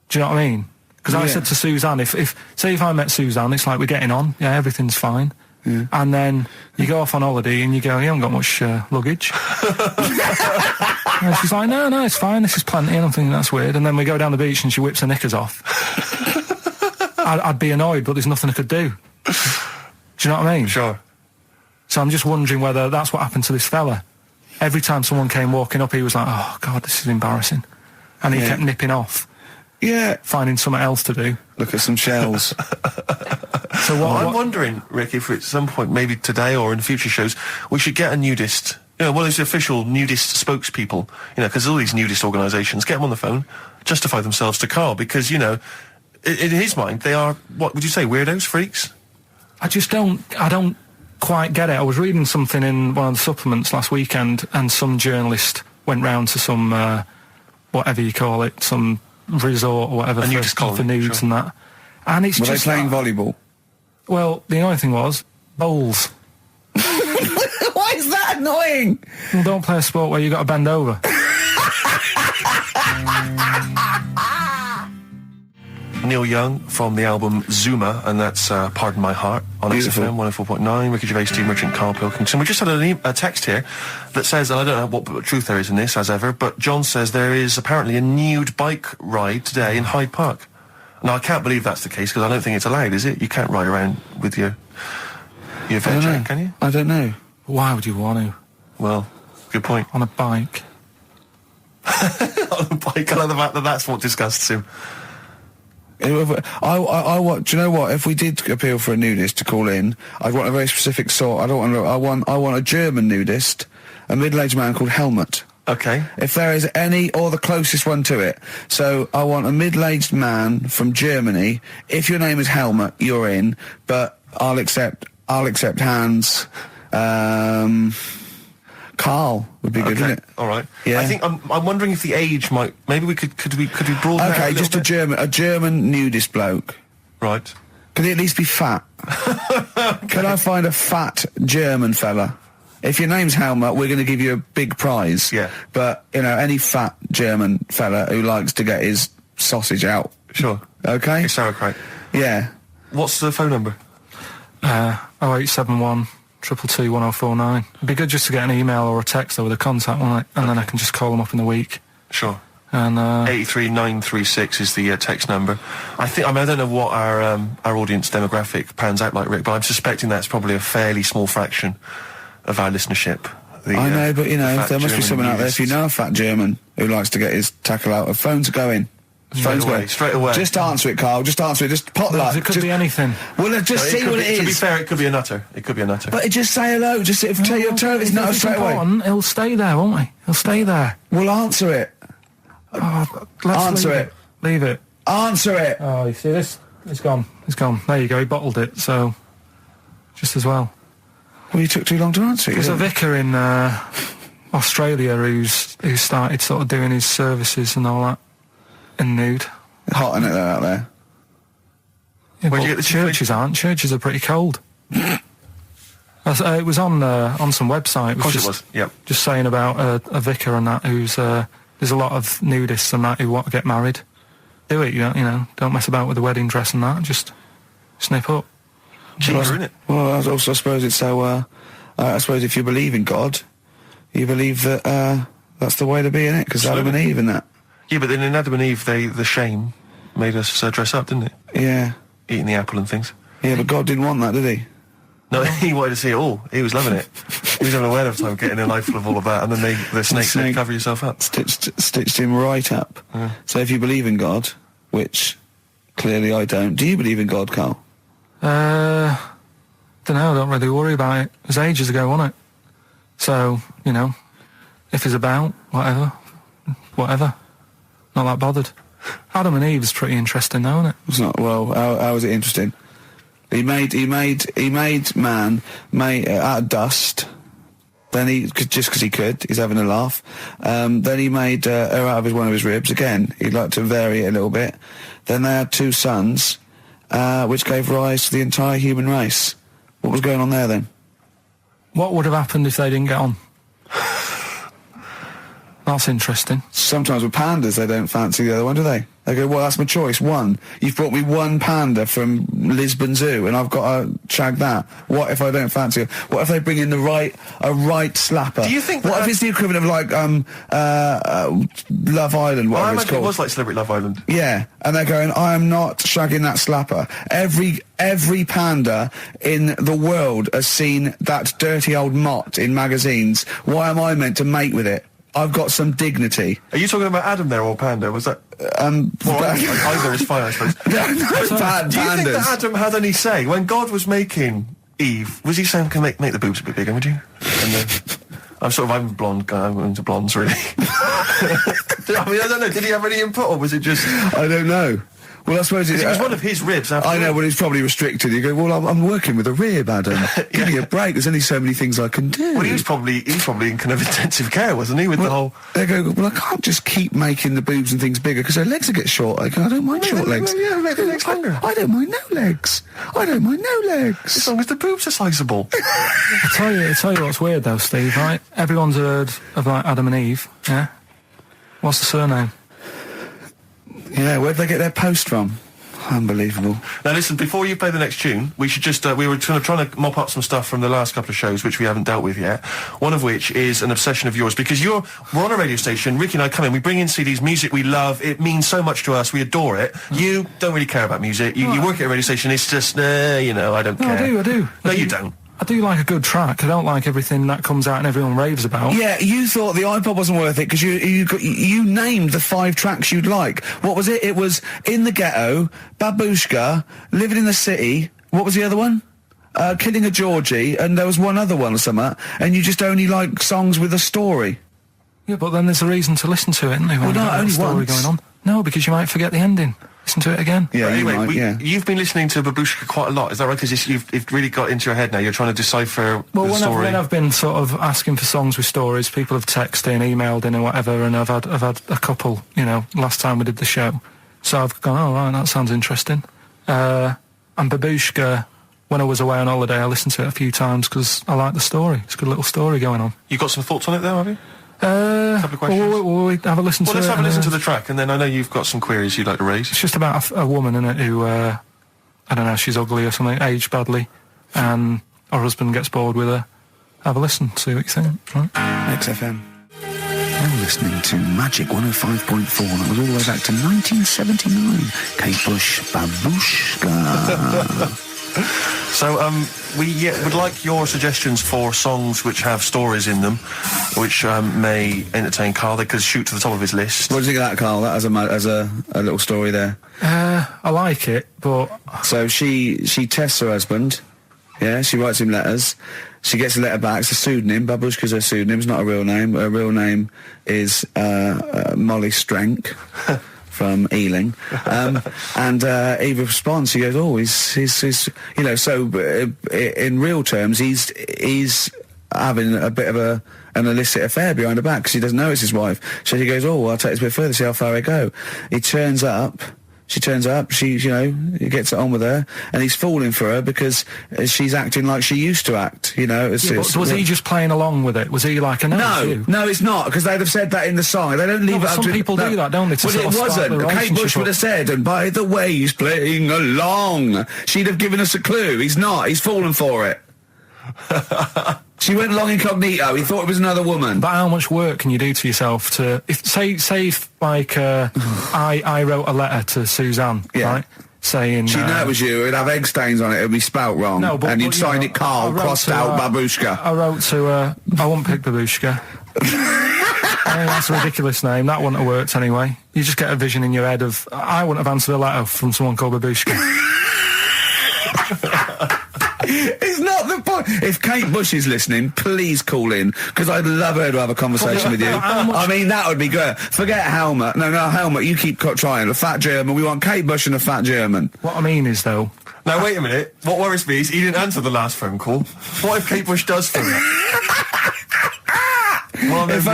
Do you know what I mean? Because I said to Suzanne, say if I met Suzanne, it's like we're getting on, yeah, everything's fine. Yeah. And then you go off on holiday and you go, you haven't got much luggage. And she's like, no, it's fine, this is plenty. And I'm thinking, that's weird. And then we go down the beach and she whips her knickers off. I'd be annoyed, but there's nothing I could do. Do you know what I mean? Sure. So I'm just wondering whether that's what happened to this fella. Every time someone came walking up, he was like, oh, God, this is embarrassing. And he kept nipping off. Yeah. Finding something else to do. Look at some shells. So I'm wondering, Rick, if at some point, maybe today or in future shows, we should get a nudist, one of those official nudist spokespeople, because all these nudist organisations, get them on the phone, justify themselves to Karl, because, in his mind, they are, what would you say, weirdos, freaks? I don't quite get it. I was reading something in one of the supplements last weekend, and some journalist went round to some, whatever you call it, some resort or whatever for nudes and that. And it's Were just... they playing volleyball? Well, the annoying thing was, bowls. Why is that annoying? Well, don't play a sport where you got to bend over. Neil Young from the album Zuma, and that's Pardon My Heart on XFM 104.9. Ricky Gervais, Steve Merchant, Karl Pilkington. We just had a text here that says, and I don't know what truth there is in this, as ever, but John says there is apparently a nude bike ride today in Hyde Park. Now, I can't believe that's the case, because I don't think it's allowed, is it? You can't ride around with your veg, can you? I don't know. Why would you want to? Well, good point. On a bike. On a bike, I love the fact that that's what disgusts him. I want. Do you know what? If we did appeal for a nudist to call in, I'd want a very specific sort. I want a German nudist, a middle-aged man called Helmut. Okay. If there is any, or the closest one to it. So I want a middle-aged man from Germany. If your name is Helmut, you're in. But I'll accept Hans. Karl would be good, wouldn't it? All right. Yeah. I think I'm wondering if the age might. Maybe we could we broaden. Okay, out just a German nudist bloke. Right. Could he at least be fat? Could I find a fat German fella? If your name's Helmut, we're going to give you a big prize. Yeah. But any fat German fella who likes to get his sausage out. Sure. Okay. It's sauerkraut. Yeah. What's the phone number? 0871 222 1049. It'd be good just to get an email or a text with a contact on it, and then I can just call them up in the week. Sure. And 83936 is the text number. I don't know what our audience demographic pans out like, Rick, but I'm suspecting that's probably a fairly small fraction of our listenership. I know, but there must be someone out there. If you know a fat German who likes to get his tackle out, phones are going. Straight away. Just answer it, Karl. Just answer it. Just potluck. it could be anything. Well, just see what it is. To be fair, it could be a nutter. But just say hello. Just tell it's not straight away. He'll stay there, won't he? He'll stay there. Well, answer it. Answer it. Leave it. Answer it. Oh, you see this? It's gone. There you go. He bottled it. So, just as well. Well, you took too long to answer it. There's a vicar in Australia who started sort of doing his services and all that in nude. Hot, isn't it, out there? Yeah, but the churches aren't. Churches are pretty cold. It was on some website. Of course it was. Yep. Just saying about a vicar and that who's there's a lot of nudists and that who want to get married. Do it, don't mess about with the wedding dress and that. Just snip up. Isn't it? Well, I suppose it's so. I suppose if you believe in God, you believe that that's the way to be, innit? Because Adam and Eve and that. Yeah, but then in Adam and Eve, the shame made us dress up, didn't it? Yeah. Eating the apple and things. Yeah, but God didn't want that, did he? No, he wanted to see it all. He was loving it. He was having a whale of time getting a life full of all of that, and then the snake said, cover yourself up. Stitched him right up. Yeah. So if you believe in God, which clearly I don't, do you believe in God, Karl? Don't know, I don't really worry about it. It was ages ago, wasn't it? So, if he's about, whatever. Not that bothered. Adam and Eve is pretty interesting, though, isn't it? It's not. Well, how is it interesting? He made man out of dust. Then just because he could, he's having a laugh. Then he made her out of one of his ribs. Again, he'd like to vary it a little bit. Then they had 2 sons, which gave rise to the entire human race. What was going on there then? What would have happened if they didn't get on? That's interesting. Sometimes with pandas, they don't fancy the other one, do they? They go, well, that's my choice. One. You've brought me one panda from Lisbon Zoo, and I've got to shag that. What if I don't fancy it? What if they bring in a right slapper? Do you think what if it's the equivalent of like Love Island, whatever it's called? It was like Celebrity Love Island. Yeah, and they're going, I am not shagging that slapper. Every panda in the world has seen that dirty old mott in magazines. Why am I meant to mate with it? I've got some dignity. Are you talking about Adam there or Panda? Was that... either is fine, I suppose. No, do you think that Adam had any say? When God was making Eve, was he saying, can make the boobs a bit bigger, would you? And then... I'm a blonde guy, I'm into blondes, really. I mean, I don't know, did he have any input, or was it just... I don't know. Well, I suppose it was one of his ribs. I know, but it's probably restricted. You go, well, I'm working with a rib, Adam. Give me a break. There's only so many things I can do. Well, he was probably in kind of intensive care, wasn't he? With the whole. They go, well, I can't just keep making the boobs and things bigger because their legs will get short. I don't mind short legs. Yeah, make the legs longer. I don't mind no legs. As long as the boobs are sizable. I tell you what's weird though, Steve. Right? Everyone's heard of like Adam and Eve. Yeah. What's the surname? Yeah, where'd they get their post from? Unbelievable. Now listen, before you play the next tune, we should just, we were trying to mop up some stuff from the last couple of shows which we haven't dealt with yet. One of which is an obsession of yours, because we're on a radio station, Ricky and I come in, we bring in CDs, music we love, it means so much to us, we adore it. You don't really care about music, you work at a radio station, it's just, I don't care. I do. No, you don't. I do like a good track. I don't like everything that comes out and everyone raves about. Yeah, you thought the iPod wasn't worth it because you named the 5 tracks you'd like. What was it? It was In the Ghetto, Babushka, Living in the City. What was the other one? Killing a Georgie, and there was one other one or something. And you just only like songs with a story. Yeah, but then there's a reason to listen to it, isn't there? Well, no, only story once. going on. No, because you might forget the ending. Listen to it again. Yeah, anyway, you've been listening to Babushka quite a lot, is that right? Because you've really got into your head now. You're trying to decipher the story. When I've been sort of asking for songs with stories, people have texted in, emailed in, and whatever, and I've had a couple. Last time we did the show, so I've gone, oh right, that sounds interesting. And Babushka, when I was away on holiday, I listened to it a few times because I like the story. It's a good little story going on. You got some thoughts on it, though, have you? A couple of questions. We'll have a listen to it. Let's have a listen to the track, and then I know you've got some queries you'd like to raise. It's just about a woman, innit, who, I don't know, she's ugly or something, aged badly, and her husband gets bored with her. Have a listen, see what you think. Right? XFM. You're listening to Magic 105.4. That was all the way back to 1979. Kate Bush, Babushka. So, we would like your suggestions for songs which have stories in them, which may entertain Karl. They could shoot to the top of his list. What do you think of that, Karl? That as a little story there. I like it, but... So she tests her husband. Yeah, she writes him letters. She gets a letter back. It's a pseudonym. Babushka's her pseudonym. It's not a real name. Her real name is Molly Strank. From Ealing, and Eva responds. He goes, "Oh, he's So in real terms, he's having a bit of an illicit affair behind her back because he doesn't know it's his wife. So he goes, "Oh, well, I'll take this a bit further, see how far I go." He turns up. She turns up, he gets it on with her, and he's falling for her because she's acting like she used to act, was he just playing along with it? Was he like, No, it's not, because they'd have said that in the song. They don't leave it up to... Some people do that, don't they? Well, it wasn't. Kate Bush would have said, and by the way, he's playing along. She'd have given us a clue. He's not. He's fallen for it. She went along incognito. He thought it was another woman. But how much work can you do to yourself to... I wrote a letter to Suzanne, right? Saying... She'd know it was you. It'd have egg stains on it. It'd be spelt wrong. No, but you'd sign it Karl, crossed out Babushka. I wrote to her... I won't pick Babushka. That's a ridiculous name. That wouldn't have worked anyway. You just get a vision in your head of... I wouldn't have answered a letter from someone called Babushka. It's not the point. If Kate Bush is listening, please call in, because I'd love her to have a conversation with you. I mean, that would be great. Forget Helmut. No, Helmut, you keep trying. A fat German. We want Kate Bush and a fat German. What I mean is, though... Now, wait a minute. What worries me is he didn't answer the last phone call. What if Kate Bush does phone up? Well, if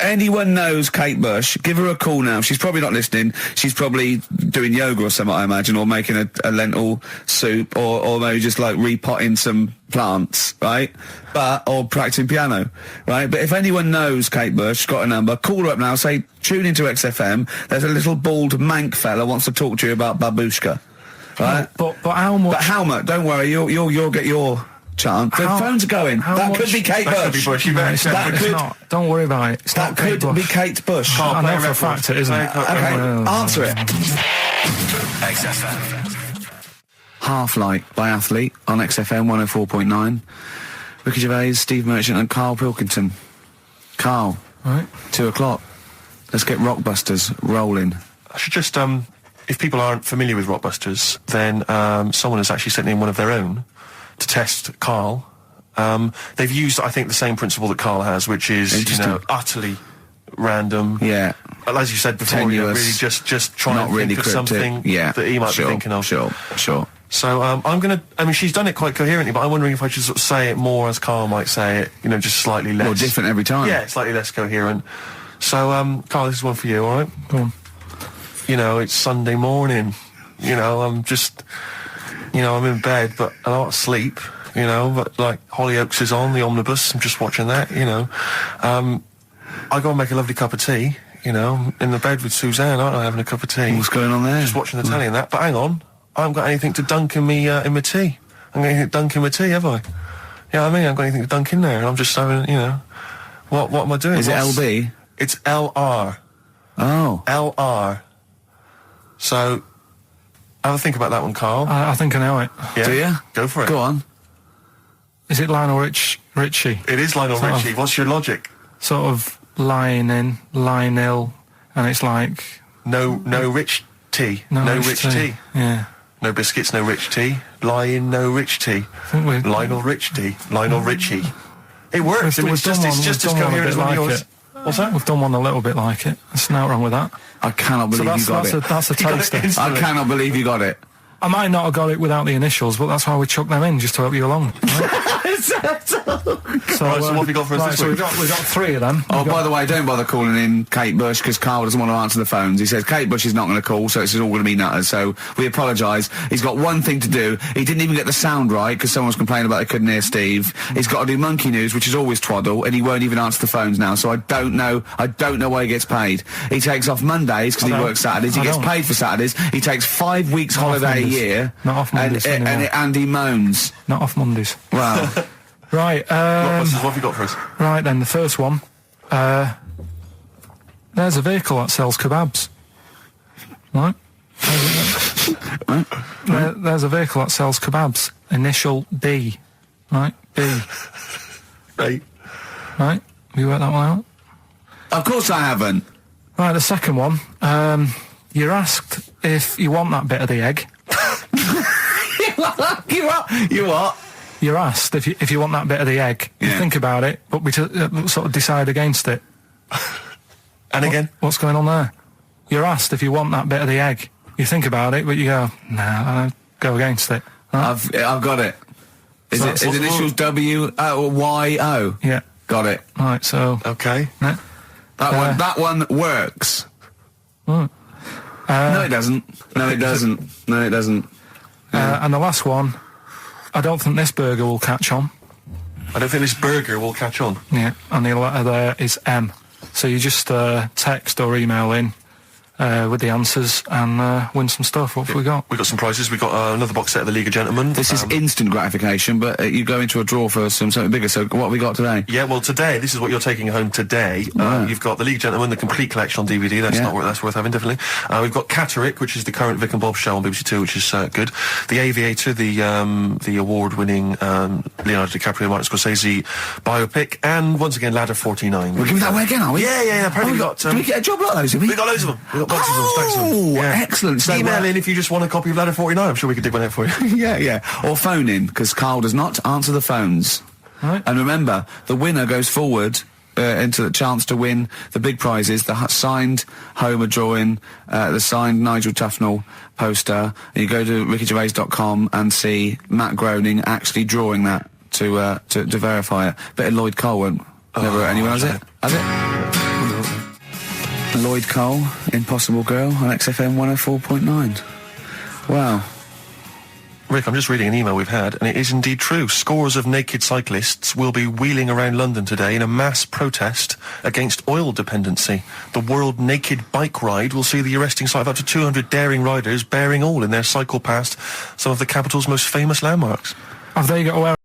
anyone knows Kate Bush, give her a call now. She's probably not listening. She's probably doing yoga or something, I imagine, or making a lentil soup, or maybe just like repotting some plants, right? Or practicing piano, right? But if anyone knows Kate Bush, got a number, call her up now. Say, tune into XFM. There's a little bald mank fella wants to talk to you about babushka, right? But how much? But Helmut, don't worry, you'll get your chance. The phones are going. That could be Kate Bush. That could be Bush. You better That could not. Don't worry about it. That could be Kate Bush. I know for a fact it isn't. Okay, answer it. XFM. Half Light by Athlete on XFM 104.9. Ricky Gervais, Steve Merchant and Karl Pilkington. Karl, Right. 2 o'clock. Let's get Rockbusters rolling. I should just, if people aren't familiar with Rockbusters, then someone has actually sent in one of their own to test Karl. They've used, I think, the same principle that Karl has, which is, utterly random. Yeah. As you said before, really just trying not to really think of something that he might be thinking of. Sure. So I'm going to... I mean, she's done it quite coherently, but I'm wondering if I should sort of say it more as Karl might say it, just slightly less... More different every time. Yeah, slightly less coherent. So, Karl, this is one for you, all right? Go on. It's Sunday morning. I'm just... I'm in bed, but a lot of sleep, but, like, Hollyoaks is on, the omnibus, I'm just watching that, I go and make a lovely cup of tea, in the bed with Suzanne, aren't I, having a cup of tea. What's going on there? Just watching the telly and that, but hang on, I haven't got anything to dunk in me, in my tea. I haven't got anything to dunk in my tea, have I? I haven't got anything to dunk in there, and I'm just having, what am I doing? Is it LB? It's LR. Oh. LR. So... have a think about that one, Karl. I think I know it. Yeah? Do you? Go for it. Go on. Is it Lionel Richie? It is Lionel Sort Richie. of- What's your logic? Sort of lying in, lying ill, and it's like... No rich tea. No rich tea. Yeah. No biscuits, no rich tea. Lying, no rich tea. I think we... Lionel Rich tea. Lionel Richie. It works. We've It's done just as one a coherent bit as one of like yours. it. What's that? We've done one a little bit like it. There's nothing wrong with that. I cannot believe you got it. That's a You got it taster. instantly. I cannot believe you got it. I might not have got it without the initials, but that's why we chucked them in, just to help you along. Right? So what have you got for us this so week? we've got 3 of them. Oh, by the way, don't bother calling in Kate Bush, because Karl doesn't want to answer the phones. He says Kate Bush is not going to call, so it's all going to be nutters. So we apologise. He's got one thing to do. He didn't even get the sound right, because someone was complaining about they couldn't hear Steve. He's got to do Monkey News, which is always twaddle, and he won't even answer the phones now. So I don't know why he gets paid. He takes off Mondays because he works Saturdays. He gets paid for Saturdays. He takes 5 weeks holiday a year. Not off Mondays anymore. And he moans. Not off Mondays. Well, Right. What have you got for us? Right then, the first one. There's a vehicle that sells kebabs. Right. There's a vehicle that sells kebabs. Initial B. Right. B. Right. Right. Have you worked that one out? of course I haven't. Right. The second one. You're asked if you want that bit of the egg. You what? You're asked if you want that bit of the egg. You Yeah. think about it, but we sort of decide against it. And again? What's going on there? You're asked if you want that bit of the egg. You think about it, but you go, nah, I go against it. Right? I've got it. Is it initials W-Y-O? Yeah. Got it. Right, so... Okay. Yeah. That one works. Right. No, it doesn't. No, it doesn't. No, it doesn't. And the last one, I don't think this burger will catch on. I don't think this burger will catch on. Yeah, and the letter there is M. So you just text or email in with the answers and win some stuff. What have we got? We've got some prizes. We've got another box set of the League of Gentlemen. This is instant gratification, but you go into a draw for something bigger. So what have we got today? Yeah, well, today, this is what you're taking home today. You've got the League of Gentlemen, the complete collection on DVD. That's worth having, definitely. We've got Catterick, which is the current Vic and Bob show on BBC Two, which is good. The Aviator, the award-winning Leonardo DiCaprio, Martin Scorsese biopic, and once again, Ladder 49. We're giving that away again, are we? Yeah. Apparently Did we get a job like those? Have we? We got loads of them. got boxes of stacks of them. Oh, Yeah. excellent. So, Email in if you just want a copy of Ladder 49. I'm sure we could dig one out for you. yeah. Or phone in, because Carl does not answer the phones. Right. And remember, the winner goes forward into the chance to win the big prizes, the signed Homer drawing, the signed Nigel Tufnell poster. And you go to rickygervais.com and see Matt Groening actually drawing that to verify it. But Lloyd Cole won't. Never anyone has it? Has it? Lloyd Cole, Impossible Girl on XFM 104.9. Wow. Rick, I'm just reading an email we've had, and it is indeed true. Scores of naked cyclists will be wheeling around London today in a mass protest against oil dependency. The World Naked Bike Ride will see the arresting sight of up to 200 daring riders bearing oil in their cycle past some of the capital's most famous landmarks. Have they got to wear